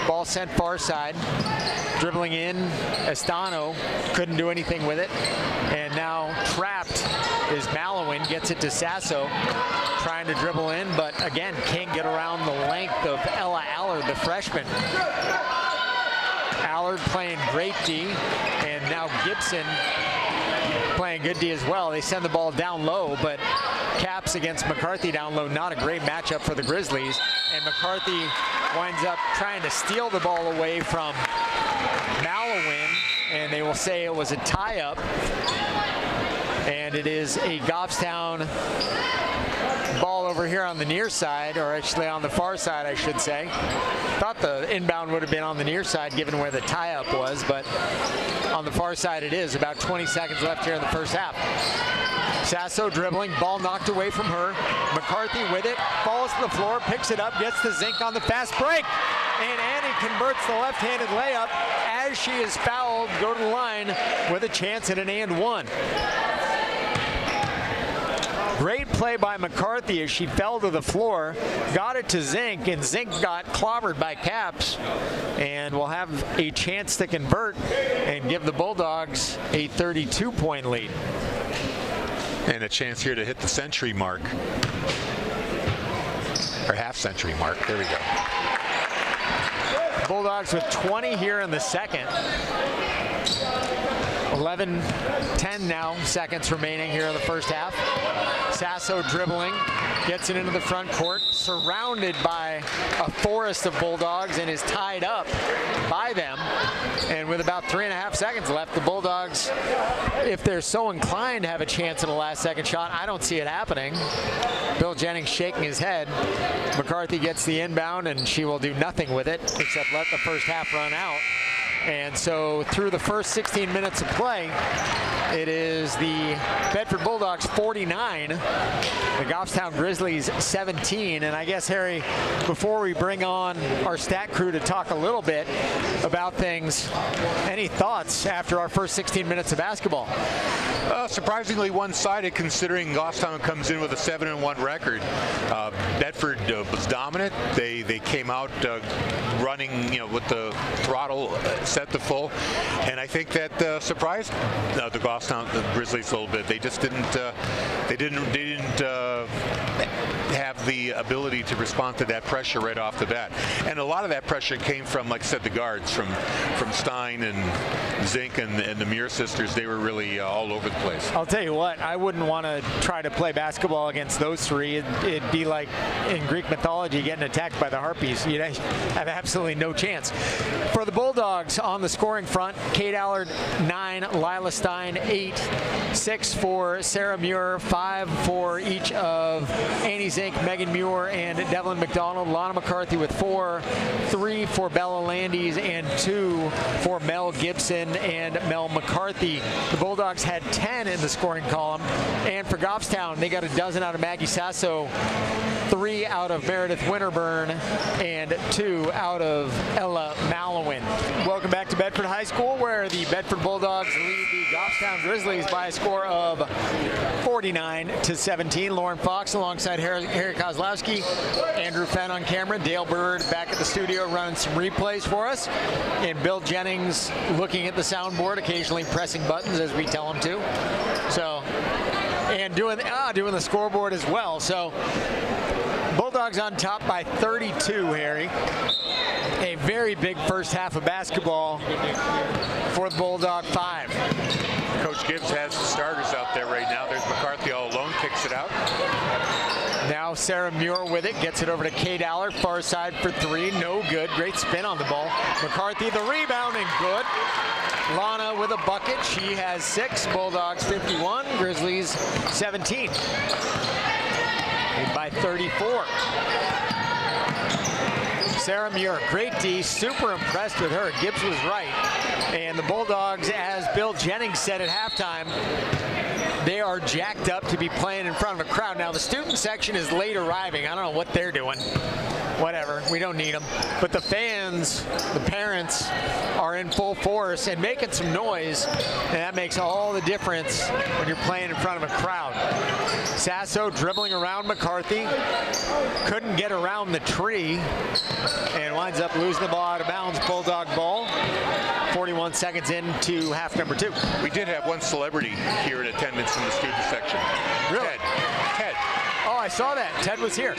Ball sent far side. Dribbling in, Estano couldn't do anything with it. And now trapped is Malowin, gets it to Sasso, trying to dribble in, but again, can't get around the length of Ella Allard, the freshman. Allard playing great D, and now Gibson playing good D as well. They send the ball down low, but Caps against McCarthy down low, not a great matchup for the Grizzlies. And McCarthy winds up trying to steal the ball away from Malowin, and they will say it was a tie-up. And it is a Goffstown ball over here on the near side, or actually on the far side, I should say. Thought the inbound would have been on the near side given where the tie-up was, but on the far side it is. About 20 seconds left here in the first half. Sasso dribbling, ball knocked away from her. McCarthy with it, falls to the floor, picks it up, gets the Zink on the fast break. And Annie converts the left-handed layup as she is fouled. Go to the line with a chance at an and one. Great play by McCarthy as she fell to the floor, got it to Zink, and Zink got clobbered by Caps, and will have a chance to convert and give the Bulldogs a 32-point lead. And a chance here to hit the century mark. Or half-century mark. There we go. Bulldogs with 20 here in the second. 11-10 now, seconds remaining here in the first half. Sasso dribbling, gets it into the front court, surrounded by a forest of Bulldogs, and is tied up by them. And with about 3.5 seconds left, the Bulldogs, if they're so inclined to have a chance at a last-second shot, I don't see it happening. Bill Jennings shaking his head. McCarthy gets the inbound, and she will do nothing with it except let the first half run out. And so through the first 16 minutes of play, it is the Bedford Bulldogs 49, the Goffstown Grizzlies 17. And I guess, Harry, before we bring on our stat crew to talk a little bit about things, any thoughts after our first 16 minutes of basketball? Surprisingly one-sided, considering Goffstown comes in with a 7-1 record. Bedford was dominant. They came out running, with the throttle set to full, and I think that surprised the Goffstown Grizzlies a little bit. They just didn't have the ability to respond to that pressure right off the bat. And a lot of that pressure came from, like I said, the guards, from Stein and Zink and the Muir sisters. They were really all over the place. I'll tell you what, I wouldn't want to try to play basketball against those three. It'd be like in Greek mythology getting attacked by the Harpies. You'd have absolutely no chance. For the Bulldogs on the scoring front, Kate Allard 9, Lila Stein 8, 6 for Sarah Muir, 5 for each of Annie Zink, Megan Muir, and Devlin McDonald. Lana McCarthy with 4, 3 for Bella Landis, and 2 for Mel Gibson and Mel McCarthy. The Bulldogs had 10 in the scoring column, and for Goffstown, they got a dozen out of Maggie Sasso, 3 out of Meredith Winterburn, and 2 out of Ella Malowin. Welcome back to Bedford High School, where the Bedford Bulldogs lead the Goffstown Grizzlies by a score of 49-17. Lauren Fox alongside Harry Kozlowski, Andrew Fenn on camera, Dale Bird back at the studio running some replays for us, and Bill Jennings looking at the soundboard, occasionally pressing buttons as we tell him to. So, and doing the scoreboard as well. So, Bulldogs on top by 32, Harry. A very big first half of basketball for the Bulldog 5. Coach Gibbs has the starters out there right now. There's McCarthy all alone, kicks it out. Now Sarah Muir with it, gets it over to Kate Allard, far side for 3, no good. Great spin on the ball. McCarthy the rebound and good. Lana with a bucket, she has 6. Bulldogs 51, Grizzlies 17. By 34. Sarah Muir, great D, super impressed with her. Gibbs was right. And the Bulldogs, as Bill Jennings said at halftime, they are jacked up to be playing in front of a crowd. Now the student section is late arriving. I don't know what they're doing. Whatever, we don't need them. But the fans, the parents, are in full force and making some noise, and that makes all the difference when you're playing in front of a crowd. Sasso dribbling around McCarthy, couldn't get around the tree, and winds up losing the ball out of bounds. Bulldog ball. 41 seconds into half number 2. We did have one celebrity here in attendance in the student section. Really? Ted. Oh, I saw that. Ted was here.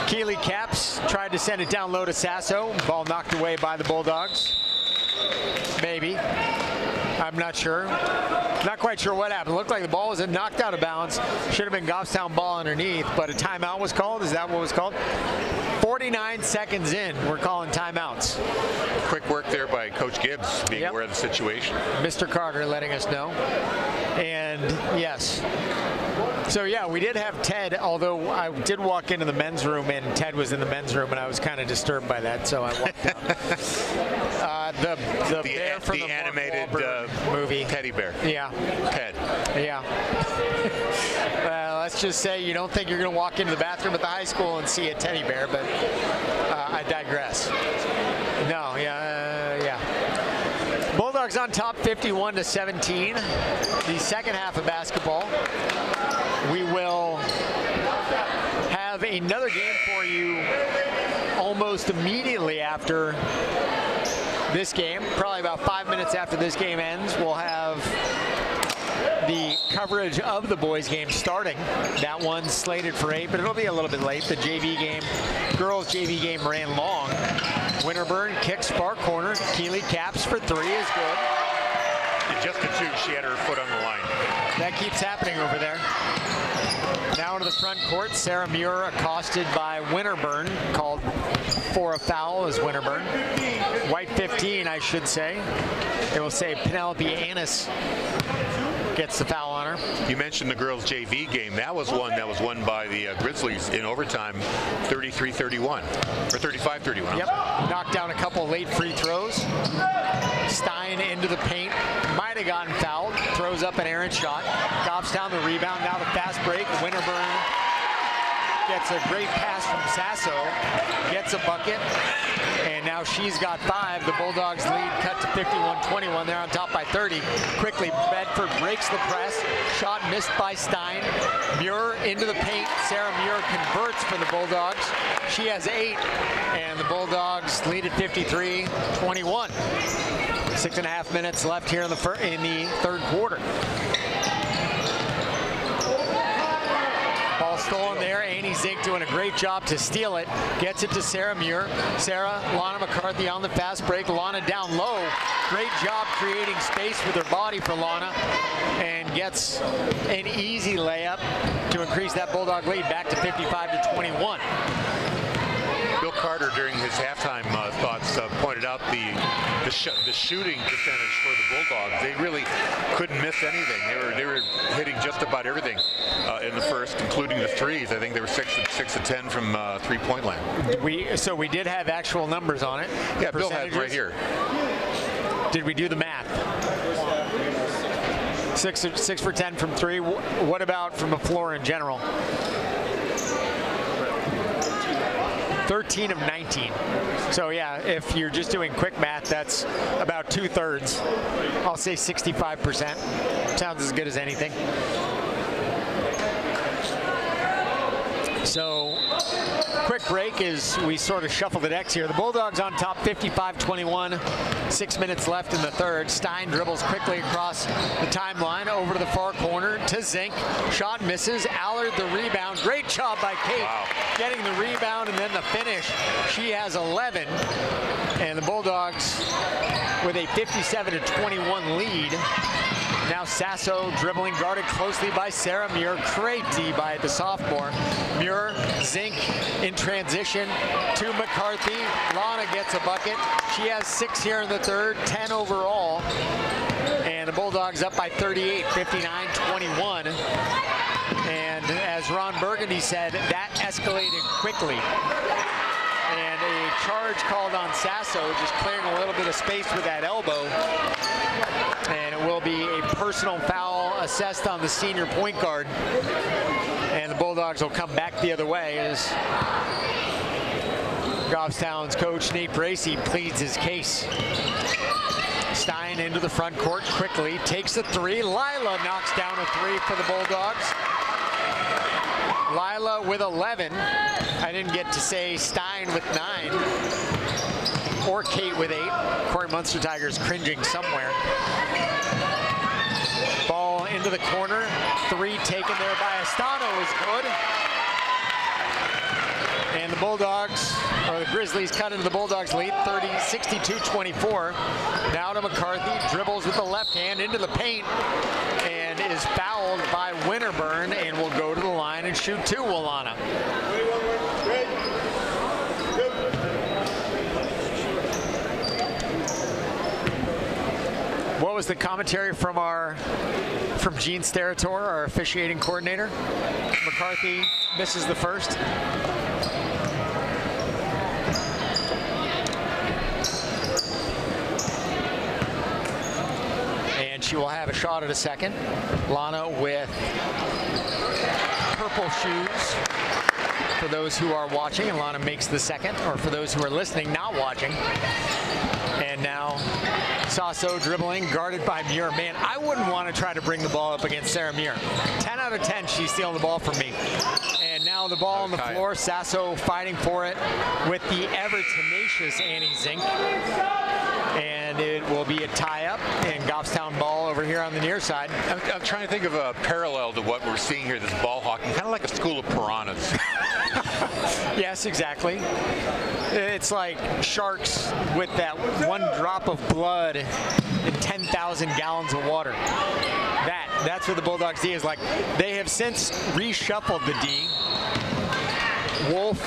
Keeley Caps tried to send it down low to Sasso. Ball knocked away by the Bulldogs. Maybe. I'm not sure. Not quite sure what happened. It looked like the ball was knocked out of bounds. Should have been Goffstown ball underneath, but a timeout was called. Is that what was called? 49 seconds in, we're calling timeouts. Quick work there by Coach Gibbs, being aware of the situation. Mr. Carter letting us know. And yes. So yeah, we did have Ted, although I did walk into the men's room and Ted was in the men's room and I was kind of disturbed by that, so I walked out. The bear from the animated movie. Teddy bear. Yeah. Ted. Yeah. Well, let's just say you don't think you're going to walk into the bathroom at the high school and see a teddy bear, but I digress. No, yeah. Bulldogs on top 51-17. The second half of basketball. We will have another game for you almost immediately after this game. Probably about 5 minutes after this game ends, we'll have the coverage of the boys game starting. That one's slated for 8, but it'll be a little bit late. The JV game, girls JV game ran long. Winterburn kicks far corner. Keeley Caps for 3 is good. And just the 2, she had her foot on the line. That keeps happening over there. Now into the front court, Sarah Muir accosted by Winterburn, called for a foul as Winterburn. White 15, I should say. It will say Penelope Annis gets the foul on her. You mentioned the girls' JV game. That was one that was won by the Grizzlies in overtime, 33-31, or 35-31. Yep, knocked down a couple late free throws. Stein into the paint, might have gotten fouled, throws up an errant shot. Goffstown the rebound, now the fast break. Winterburn gets a great pass from Sasso, gets a bucket, and now she's got 5. The Bulldogs lead cut to 51-21. They're on top by 30. Quickly, Bedford breaks the press. Shot missed by Stein. Muir into the paint. Sarah Muir converts for the Bulldogs. She has 8, and the Bulldogs lead at 53-21. 6.5 minutes left here in the third quarter. Ball Ball stolen there. Annie Zink doing a great job to steal it. Gets it to Sarah Muir. Sarah, Lana McCarthy on the fast break. Lana down low. Great job creating space with her body for Lana. And gets an easy layup to increase that Bulldog lead back to 55-21. Bill Carter, during his halftime thoughts, pointed out the shooting percentage for the Bulldogs. They really couldn't miss anything. They were hitting just about everything in the first, including the threes. I think they were 6 of 10 from three-point land. So we did have actual numbers on it. Yeah, Bill had it right here. Did we do the math? 6 for 10 from three. What about from the floor in general? 13 of 19. So yeah, if you're just doing quick math, that's about 2/3. I'll say 65%. Sounds as good as anything. So quick break as we sort of shuffle the decks here. The Bulldogs on top 55-21. 6 minutes left in the third. Stein dribbles quickly across the timeline over to the far corner to Zink. Shot misses. Allard the rebound. Great job by Kate. Wow. Getting the rebound and then the finish. She has 11. And the Bulldogs with a 57-21 lead. Now Sasso dribbling, guarded closely by Sarah Muir. Great D by the sophomore. Muir, Zink in transition to McCarthy. Lana gets a bucket. She has 6 here in the third, 10 overall. And the Bulldogs up by 38, 59-21. And as Ron Burgundy said, that escalated quickly. And a charge called on Sasso, just clearing a little bit of space with that elbow. And it will be a personal foul assessed on the senior point guard. And the Bulldogs will come back the other way as Goffstown's coach Nate Bracey pleads his case. Stein into the front court quickly, takes a three. Lila knocks down a three for the Bulldogs. Lila with 11. I didn't get to say Stein with 9. Or Kate with 8. Corey Munster Tigers cringing somewhere. Ball into the corner. 3 taken there by Astano is good. And the Bulldogs, or the Grizzlies, cut into the Bulldogs lead, 62-24. Now to McCarthy, dribbles with the left hand into the paint, and is fouled by Winterburn, and will go to the line and shoot 2, Wilana. What was the commentary from Gene Sterator, our officiating coordinator? McCarthy misses the first. And she will have a shot at a second. Lana with purple shoes for those who are watching, and Lana makes the second, or for those who are listening, not watching. And now Sasso dribbling, guarded by Muir. Man, I wouldn't want to try to bring the ball up against Sarah Muir. 10 out of 10, she's stealing the ball from me. And now the ball on the floor, Sasso fighting for it with the ever tenacious Annie Zink. And it will be a tie-up, and Goffstown ball over here on the near side. I'm trying to think of a parallel to what we're seeing here, this ball hawking, kind of like a school of piranhas. Yes, exactly. It's like sharks with that one drop of blood in 10,000 gallons of water. That's what the Bulldogs D is like. They have since reshuffled the D. Wolf,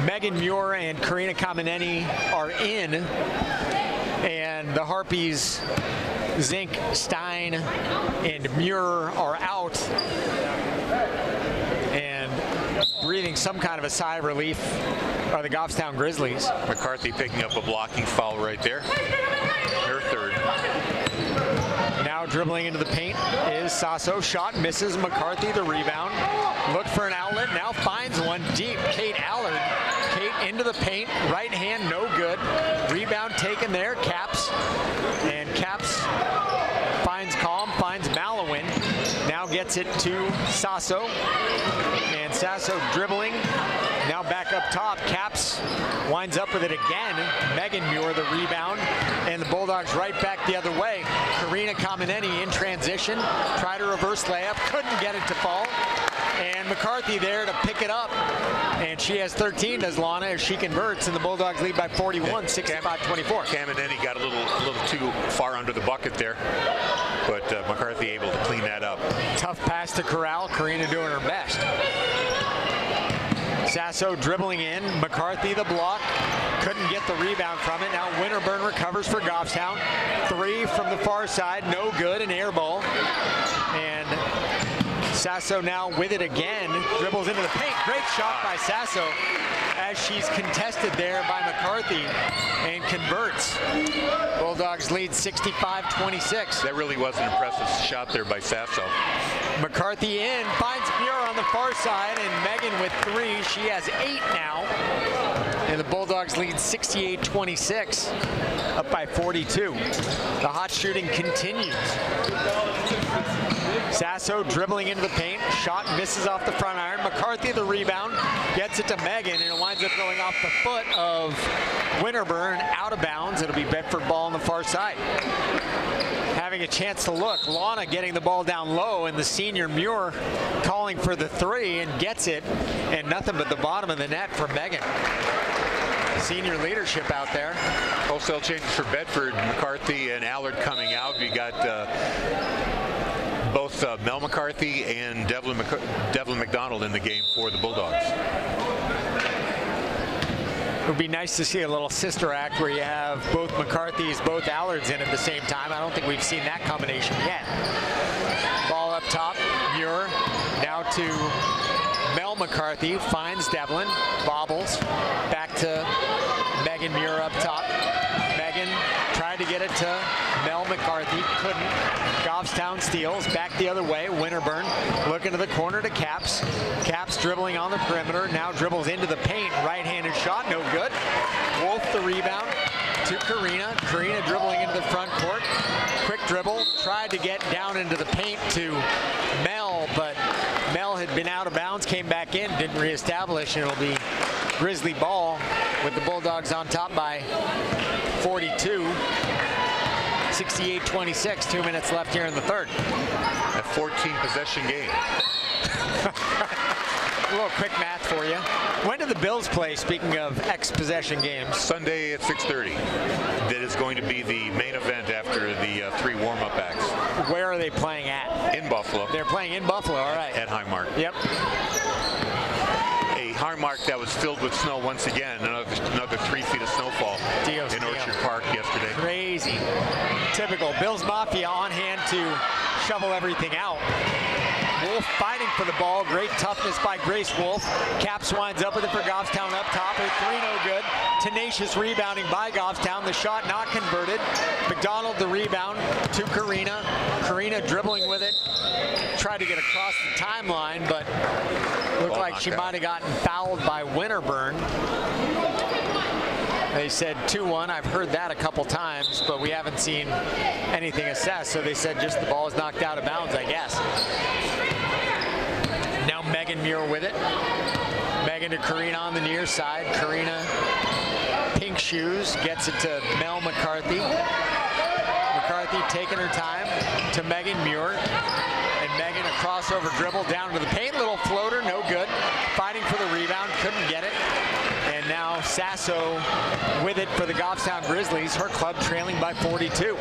Megan Muir, and Karina Kameneni are in, and the Harpies, Zink, Stein, and Muir are out. And breathing some kind of a sigh of relief are the Goffstown Grizzlies. McCarthy picking up a blocking foul right there. Her third. Now dribbling into the paint is Sasso. Shot misses. McCarthy the rebound. Looked for an outlet. Now finds one deep. Kate Allard. Kate into the paint. Right hand no good. Rebound taken there. Caps. And Caps finds Calm. Finds Malowin. Now gets it to Sasso. And Sasso dribbling. Now Now back up top, Caps winds up with it again. Megan Muir the rebound, and the Bulldogs right back the other way. Karina Kameneni in transition, tried a reverse layup, couldn't get it to fall. And McCarthy there to pick it up. And she has 13, does Lana, as she converts, and the Bulldogs lead by 41, 65-24. Kameneni got a little too far under the bucket there, but McCarthy able to clean that up. Tough pass to Corral, Karina doing her best. Sasso dribbling in, McCarthy the block, couldn't get the rebound from it. Now Winterburn recovers for Goffstown. 3 from the far side, no good, an air ball. And Sasso now with it again, dribbles into the paint. Great shot by Sasso as she's contested there by McCarthy and converts. Bulldogs lead 65-26. That really was an impressive shot there by Sasso. McCarthy in, finds Muir on the far side, and Megan with 3. She has 8 now. And the Bulldogs lead 68-26, up by 42. The hot shooting continues. Sasso dribbling into the paint, shot misses off the front iron. McCarthy the rebound, gets it to Megan, and it winds up going off the foot of Winterburn, out of bounds. It'll be Bedford ball on the far side. Having a chance to look, Lana getting the ball down low, and the senior Muir calling for the 3 and gets it, and nothing but the bottom of the net for Megan. Senior leadership out there. Wholesale changes for Bedford, McCarthy and Allard coming out. We got both Mel McCarthy and Devlin McDonald in the game for the Bulldogs. It would be nice to see a little sister act where you have both McCarthys, both Allards in at the same time. I don't think we've seen that combination yet. Ball up top, Muir now to Mel McCarthy, finds Devlin, bobbles, back to Megan Muir up top. Megan tried to get it to Mel McCarthy, couldn't. Goffstown steals, back the other way. Winterburn looking to the corner to Caps. Caps dribbling on the perimeter, now dribbles into the paint. Right-handed shot, no good. Wolf the rebound to Karina. Karina dribbling into the front court. Quick dribble, tried to get down into the paint to Mel, but Mel had been out of bounds, came back in, didn't reestablish, and it'll be Grizzly ball with the Bulldogs on top by 42. 68-26, 2 minutes left here in the third. A 14 possession game. A little quick math for you. When do the Bills play, speaking of X-possession games? Sunday at 6:30. That is going to be the main event after the 3 warm-up acts. Where are they playing at? In Buffalo. They're playing in Buffalo, all right. At Highmark. Yep. A Highmark that was filled with snow once again. Another 3 feet of snowfall in Orchard Park yesterday. Crazy. Typical. Bills Mafia on hand to shovel everything out. Wolf fighting for the ball. Great toughness by Grace Wolf. Caps winds up with it for Goffstown up top. A 3 no good. Tenacious rebounding by Goffstown. The shot not converted. McDonald the rebound to Karina. Karina dribbling with it. Tried to get across the timeline, but looked like she might have gotten fouled by Winterburn. They said 2-1. I've heard that a couple times, but we haven't seen anything assessed. So they said just the ball is knocked out of bounds, I guess. Now Megan Muir with it. Megan to Karina on the near side. Karina, pink shoes, gets it to Mel McCarthy. McCarthy taking her time to Megan Muir. And Megan a crossover dribble down to the paint. Little floater, no good. Fighting for the rebound, couldn't get it. And now Sasso with it for the Goffstown Grizzlies, her club trailing by 42.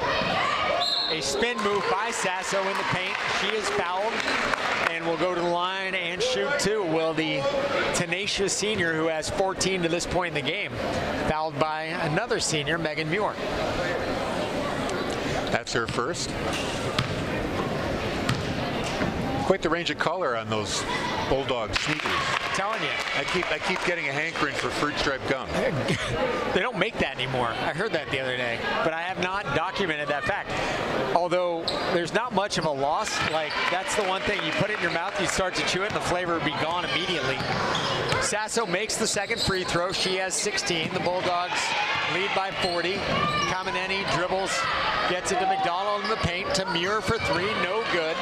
A spin move by Sasso in the paint. She is fouled and will go to the line and shoot 2. Will the tenacious senior, who has 14 to this point in the game, fouled by another senior, Megan Muir. That's her first. Quite the range of color on those Bulldog sneakers. I'm telling you. I keep getting a hankering for fruit stripe gum. They don't make that anymore. I heard that the other day, but I have not documented that fact. Although there's not much of a loss. Like, that's the one thing. You put it in your mouth, you start to chew it, and the flavor will be gone immediately. Sasso makes the second free throw. She has 16. The Bulldogs lead by 40. Kameneni dribbles, gets it to McDonald in the paint, to Muir for 3, no good.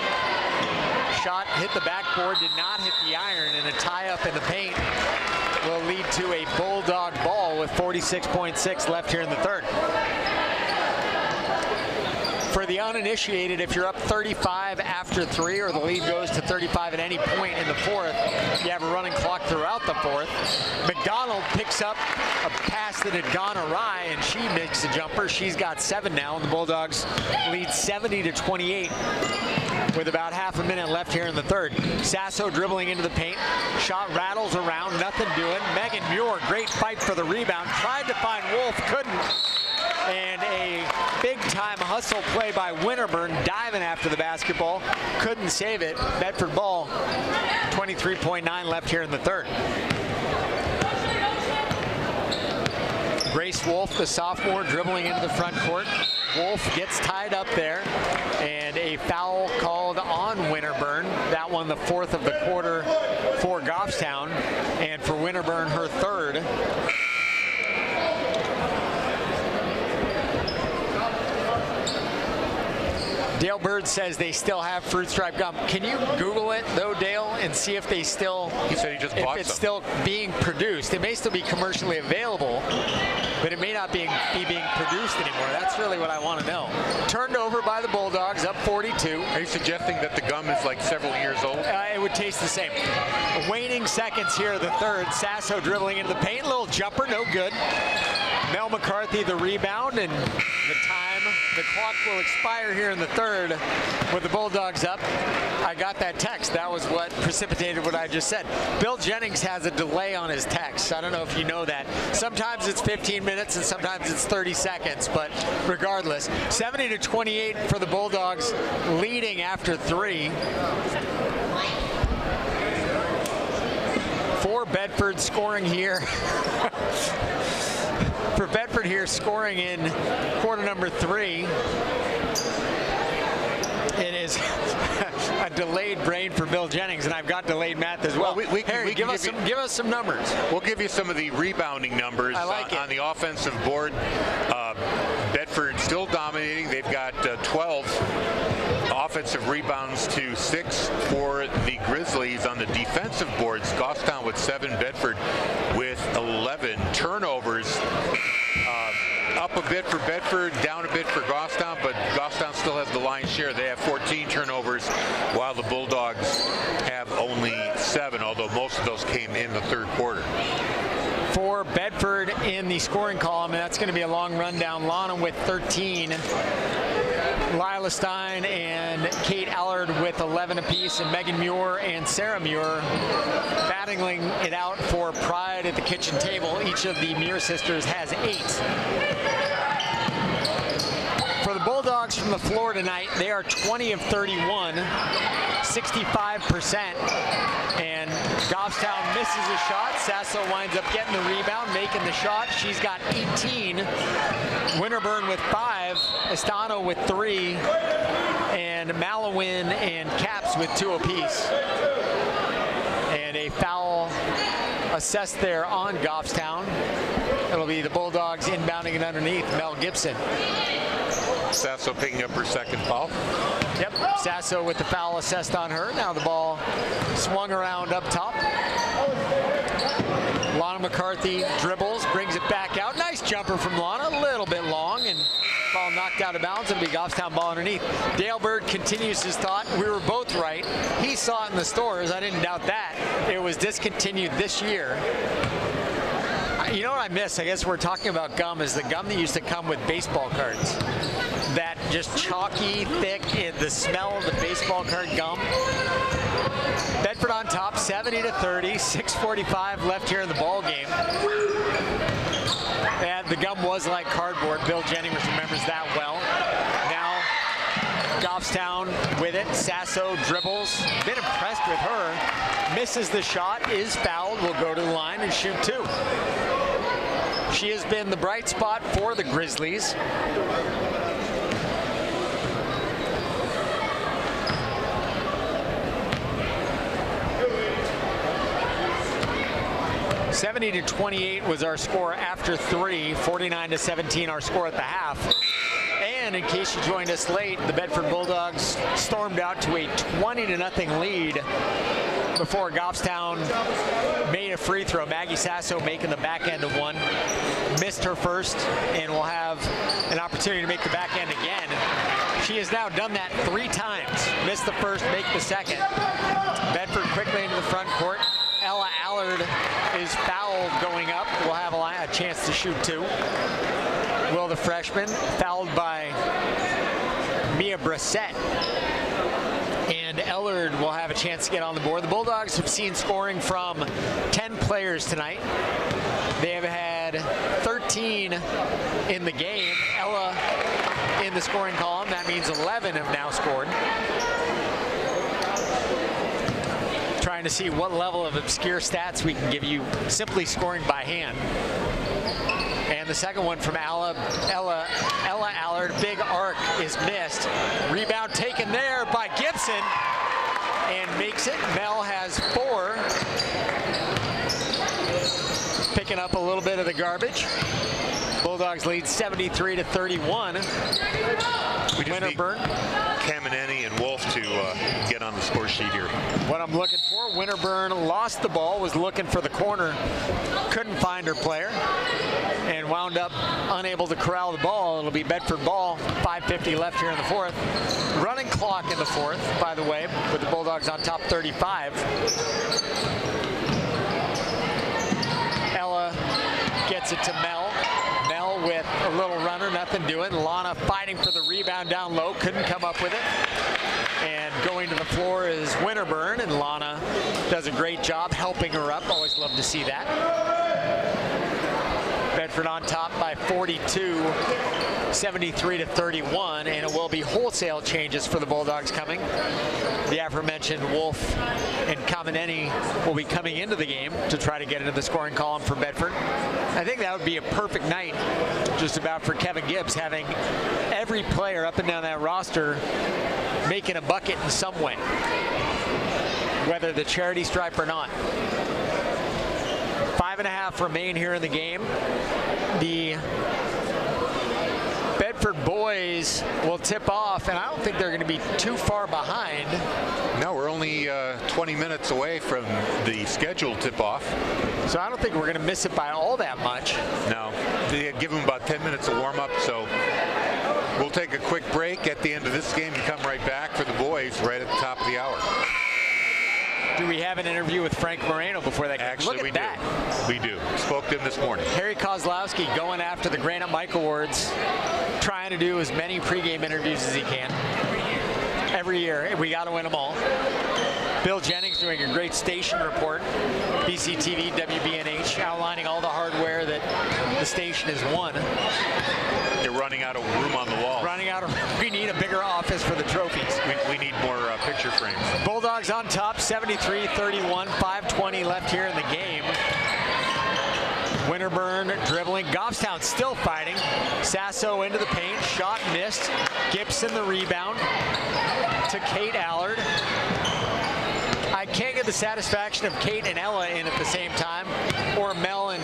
Shot hit the backboard, did not hit the iron, and a tie-up in the paint will lead to a Bulldog ball with 46.6 left here in the third. For the uninitiated, if you're up 35 after 3 or the lead goes to 35 at any point in the fourth, you have a running clock throughout the fourth. McDonald picks up a pass that had gone awry, and she makes a jumper. She's got 7 now, and the Bulldogs lead 70-28 with about half a minute left here in the third. Sasso dribbling into the paint. Shot rattles around, nothing doing. Megan Muir, great fight for the rebound. Tried to find Wolf, couldn't. And a big-time hustle play by Winterburn, diving after the basketball. Couldn't save it. Bedford ball, 23.9 left here in the third. Grace Wolf, the sophomore, dribbling into the front court. Wolf gets tied up there, and a foul called on Winterburn. That one, the 4th of the quarter for Goffstown, and for Winterburn, her 3rd. Dale Bird says they still have fruit stripe gum. Can you Google it though, Dale, and see if they still? He said he just bought if it's some. still being produced. It may still be commercially available, but it may not be being produced anymore. That's really what I want to know. Turned over by the Bulldogs, up 42. Are you suggesting that the gum is like several years old? It would taste the same. Waning seconds here, the third. Sasso dribbling into the paint, little jumper, no good. Mel McCarthy the rebound, and the clock will expire here in the third with the Bulldogs up. I got that text. That was what precipitated what I just said. Bill Jennings has a delay on his text. I don't know if you know that. Sometimes it's 15 minutes and sometimes it's 30 seconds, but regardless, 70-28 for the Bulldogs, leading after 3. For Bedford scoring here. For Bedford here, scoring in quarter number 3. It is a delayed brain for Bill Jennings, and I've got delayed math as well. Harry, give us some numbers. We'll give you some of the rebounding numbers. I like it. On the offensive board. Bedford still dominating. They've got 12 offensive rebounds to 6 for the Grizzlies. On the defensive boards, Goffstown with 7, Bedford with 11 turnovers. Up a bit for Bedford, down a bit for Goffstown, but Goffstown still has the lion's share. They have 14 turnovers, while the Bulldogs have only 7, although most of those came in the third quarter. For Bedford in the scoring column, and that's going to be a long rundown. Lana with 13. Lila Stein and Kate Allard with 11 apiece, and Megan Muir and Sarah Muir battling it out for pride at the kitchen table. Each of the Muir sisters has 8. For the Bulldogs from the floor tonight, they are 20 of 31, 65%, and Goffstown misses a shot. Sasso winds up getting the rebound, making the shot. She's got 18. Winterburn with 5, Estano with 3, and Malawin and Caps with 2 apiece. And a foul assessed there on Goffstown. It'll be the Bulldogs inbounding it underneath, Mel Gibson. Sasso picking up her 2nd foul. Yep, Sasso with the foul assessed on her. Now the ball swung around up top. Lana McCarthy dribbles, brings it back out. Nice jumper from Lana, a little bit long, and ball knocked out of bounds. It'll be Goffstown ball underneath. Dale Bird continues his thought. We were both right. He saw it in the stores. I didn't doubt that. It was discontinued this year. You know what I miss? I guess we're talking about gum, is the gum that used to come with baseball cards. That just chalky, thick, the smell of the baseball card gum. Bedford on top, 70-30, 6:45 left here in the ball game. And the gum was like cardboard. Bill Jennings remembers that well. Now Goffstown with it. Sasso dribbles. Been impressed with her. Misses the shot, is fouled, will go to the line and shoot 2. She has been the bright spot for the Grizzlies. $70-28 was our score after 3, 49-17 our score at the half. And in case you joined us late, the Bedford Bulldogs stormed out to a 20-0 lead before Goffstown made a free throw. Maggie Sasso making the back end of one. Missed her first and will have an opportunity to make the back end again. She has now done that 3 times. Missed the first, make the second. Bedford quickly into the front court. Ella Allard is fouled going up. Will have a chance to shoot 2. Will the freshman, fouled by Mia Brissett. And Ellard will have a chance to get on the board. The Bulldogs have seen scoring from 10 players tonight. They have had 13 in the game. Ella in the scoring column. That means 11 have now scored. Trying to see what level of obscure stats we can give you simply scoring by hand. And the second one from Ella Allard, big arc is missed. Rebound taken there by Gibson and makes it. Mel has 4. Picking up a little bit of the garbage. Bulldogs lead 73-31. We just need Winterburn. Camineni and Wolf to get on the score sheet here. What I'm looking for, Winterburn lost the ball, was looking for the corner, couldn't find her player, and wound up unable to corral the ball. It'll be Bedford ball, 5:50 left here in the 4th. Running clock in the 4th, by the way, with the Bulldogs on top 35. Ella gets it to Mel. Mel with a little runner, nothing doing. Lana fighting for the rebound down low, couldn't come up with it. And going to the floor is Winterburn, and Lana does a great job helping her up. Always love to see that. Bedford on top by 42, 73-31, and it will be wholesale changes for the Bulldogs coming. The aforementioned Wolf and Camineni will be coming into the game to try to get into the scoring column for Bedford. I think that would be a perfect night just about for Kevin Gibbs, having every player up and down that roster making a bucket in some way, whether the charity stripe or not. 5.5 remain here in the game. The Bedford boys will tip off, and I don't think they're going to be too far behind. No, we're only 20 minutes away from the scheduled tip-off. So I don't think we're going to miss it by all that much. No, they give them about 10 minutes of warm-up, so we'll take a quick break at the end of this game and come right back for the boys right at the top of the hour. Do we have an interview with Frank Moreno before that game? Actually, Look at that. We do. Spoke to him this morning. Harry Kozlowski going after the Granite Mike Awards, trying to do as many pregame interviews as he can. Every year, we got to win them all. Bill Jennings doing a great station report, BCTV, WBNH, outlining all the hardware that the station has won. They're running out of room on the wall. We need a bigger office for the trophies. We need more picture frames. Bulldogs on top, 73-31, 5:20 left here in the game. Winterburn dribbling. Goffstown still fighting. Sasso into the paint. Shot missed. Gibson the rebound to Kate Allard. I can't get the satisfaction of Kate and Ella in at the same time, or Mel and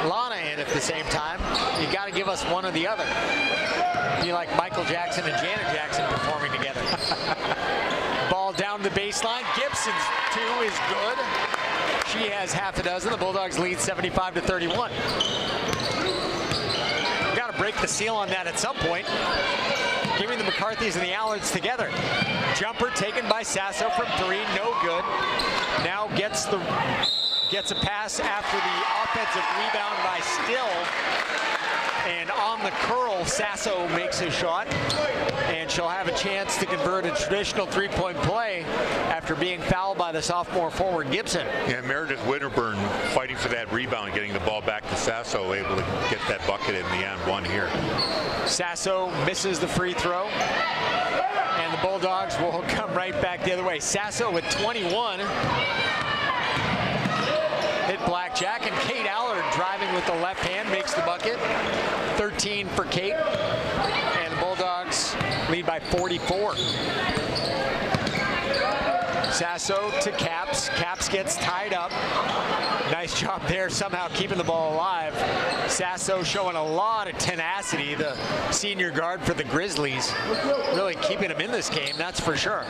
Lana in at the same time. You got to give us one or the other. Be like Michael Jackson and Janet Jackson performing together. Ball down the baseline. Gibson's 2 is good. She has half a dozen. The Bulldogs lead 75-31. Got to break the seal on that at some point. Give me the McCarthys and the Allards together. Jumper taken by Sasso from 3, no good. Now gets a pass after the offensive rebound by Still. And on the curl, Sasso makes a shot, and she'll have a chance to convert a traditional three-point play after being fouled by the sophomore forward Gibson. Yeah, Meredith Winterburn fighting for that rebound, getting the ball back to Sasso, able to get that bucket in the end one here. Sasso Misses the free throw, and the Bulldogs will come right back the other way. Sasso with 21. Hit blackjack, and Kate Allard driving with the left hand makes the bucket. 13 for Kate, and the Bulldogs lead by 44. Sasso to Caps. Caps gets tied up. Nice job there, somehow keeping the ball alive. Sasso showing a lot of tenacity, the senior guard for the Grizzlies. Really keeping him in this game, that's for sure.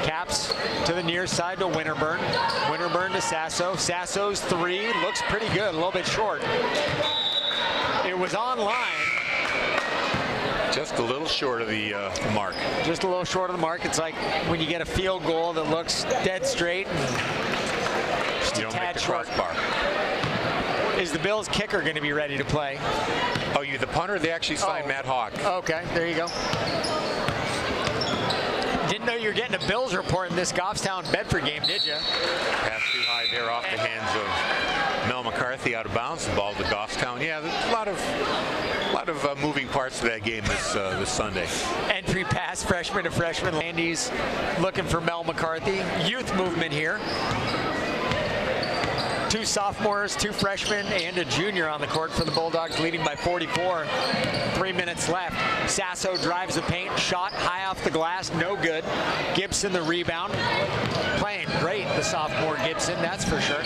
Caps to the near side to Winterburn. Winterburn to Sasso. Sasso's three looks pretty good, a little bit short. It was online. Just a little short of the mark. Just a little short of the mark. It's like when you get a field goal that looks dead straight and just you a don't make tad the short. crossbar. Is the Bills kicker going to be ready to play? Oh, you the punter? They actually signed Matt Hawk. Okay, there you go. Didn't know you were getting a Bills report in this Goffstown Bedford game, did you? Pass too high there off the hands of Mel McCarthy, out of bounds. The ball to Goffstown. Yeah, there's a lot of moving parts to that game this Sunday. Entry pass, freshman to freshman. Landy's looking for Mel McCarthy. Youth movement here. 2 sophomores, 2 freshmen, and a junior on the court for the Bulldogs, leading by 44. 3 minutes left. Sasso drives the paint, shot high off the glass, no good. Gibson the rebound. Playing great, the sophomore Gibson, that's for sure.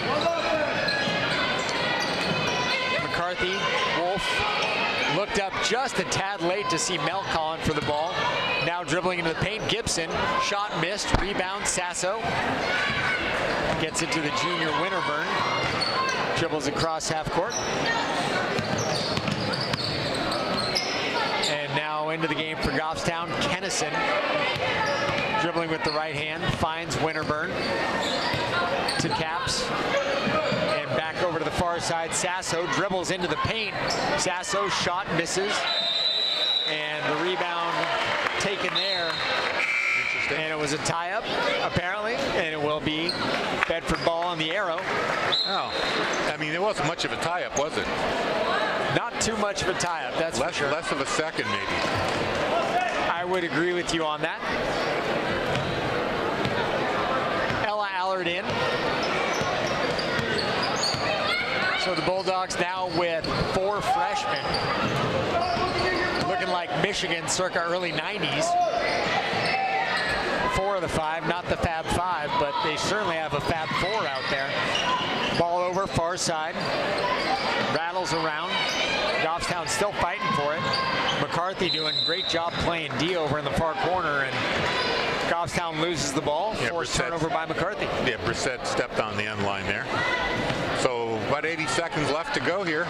McCarthy, Wolf, looked up just a tad late to see Mel calling for the ball. Now dribbling into the paint, Gibson, shot missed, rebound, Sasso. Gets it to the junior Winterburn. Dribbles across half court. And now into the game for Goffstown. Kennison dribbling with the right hand. Finds Winterburn to Caps. And back over to the far side. Sasso dribbles into the paint. Sasso shot misses. And the rebound taken there. And it was a tie-up, apparently, and it will be Bedford ball on the arrow. Oh, I mean, it wasn't much of a tie-up, was it? Not too much of a tie-up, that's for sure. Less of a second, maybe. I would agree with you on that. Ella Allard in. So the Bulldogs now with 4 freshmen. Looking like Michigan circa early 90s. 4 of the 5, not the Fab 5, but they certainly have a Fab 4 out there. Ball over, far side. Rattles around. Goffstown still fighting for it. McCarthy doing a great job playing D over in the far corner, and Goffstown loses the ball. Forced turnover by McCarthy. Yeah, Brissett stepped on the end line there. So about 80 seconds left to go here.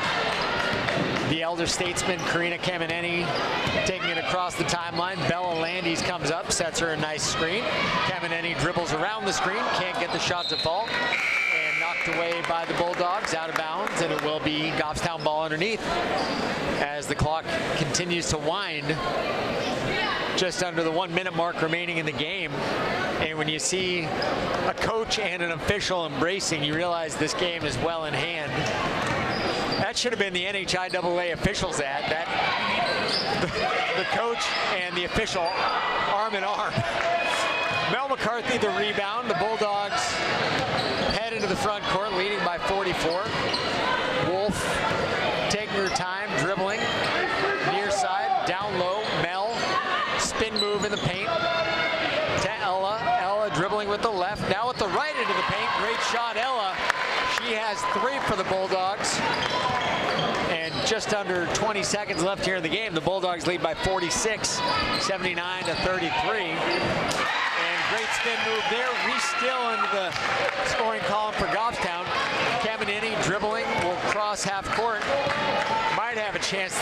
The elder statesman, Karina Kameneni, taking it across the timeline. Bella Landis comes up, sets her a nice screen. Kameneni dribbles around the screen, can't get the shot to fall. And knocked away by the Bulldogs, out of bounds, and it will be Goffstown ball underneath as the clock continues to wind. Just under the 1 minute mark remaining in the game. And when you see a coach and an official embracing, you realize this game is well in hand. That should have been the NHIAA officials ad. That the coach and the official arm in arm. Mel McCarthy the rebound. The Bulldogs head into the front court, leading by 44. Wolf taking her time, dribbling near side, down low. Mel spin move in the paint to Ella. Ella dribbling with the left, now with the right into the paint. Great shot, Ella. She has 3 for the Bulldogs. And just under 20 seconds left here in the game. The Bulldogs lead by 46, 79-33. And great spin move there. Reese still into the scoring column for Goffstown. Kamenini dribbling, will cross half court. Might have a chance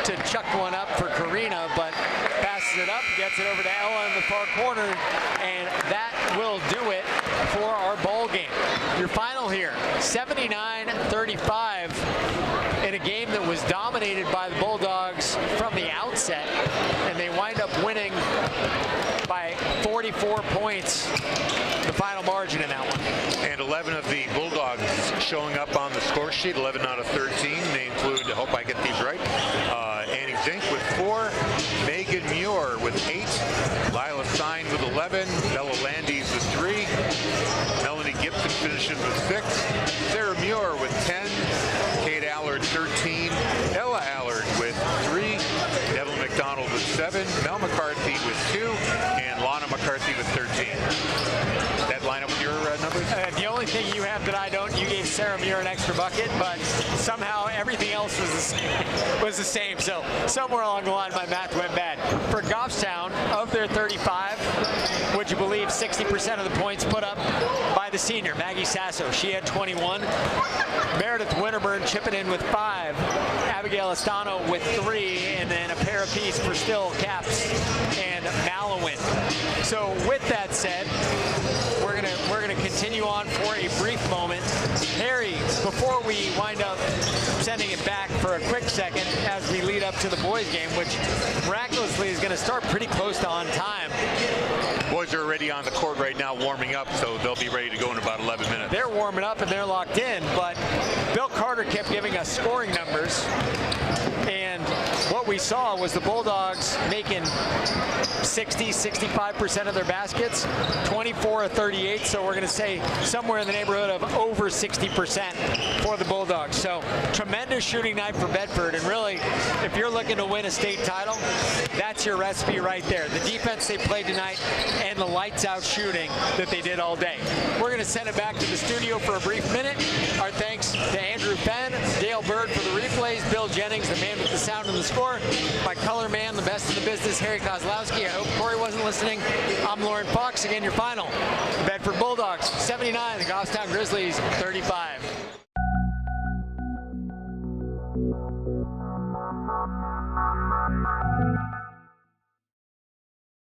to chuck one up for Karina, but passes it up, gets it over to Ella in the far corner, and that will do it for our ball game. Your final here, 79-35, in a game that was dominated by the Bulldogs from the outset, and they wind up winning by 44 points, the final margin in that one. And 11 of the Bulldogs showing up on the score sheet, 11 out of 13. They include, I hope I get these right, Annie Zink with 4, Megan Muir with 8, Lila Stein with 11, Bella Landis with 3, Melanie Gibson finishes with 6, Sarah Muir with 10, Kate Allard 13, Ella Allard with 3, Devil McDonald with 7, Mel McCarthy with 2, and Lana McCarthy with 13. was the same. So somewhere along the line, my math went bad. For Goffstown, of their 35, would you believe 60% of the points put up by the senior, Maggie Sasso. She had 21. Meredith Winterburn chipping in with 5. Abigail Estano with 3. And then a pair apiece for Still, Caps, and Malowin. So with that said, we're gonna continue on for a brief moment. Harry, before we wind up sending it back for a quick second as we lead up to the boys game, which miraculously is going to start pretty close to on time. Boys are already on the court right now warming up, so they'll be ready to go in about 11 minutes. They're warming up and they're locked in, but Bill Carter kept giving us scoring numbers, and what we saw was the Bulldogs making 60-65% of their baskets, 24 of 38, so we're going to say somewhere in the neighborhood of over 60% for the Bulldogs. So tremendous shooting night for Bedford, and really, if you're looking to win a state title, that's your recipe right there. The defense they played tonight and the lights out shooting that they did all day. We're going to send it back to the studio for a brief minute. Our thanks to Andrew Fenn, Dale Bird for the replays, Bill Jennings, the man with the sound and the score, my color man, the best in the business, Harry Kozlowski. I hope Corey wasn't listening. I'm Lauren Fox. Again, your final. The Bedford Bulldogs 79, the Goffstown Grizzlies 35.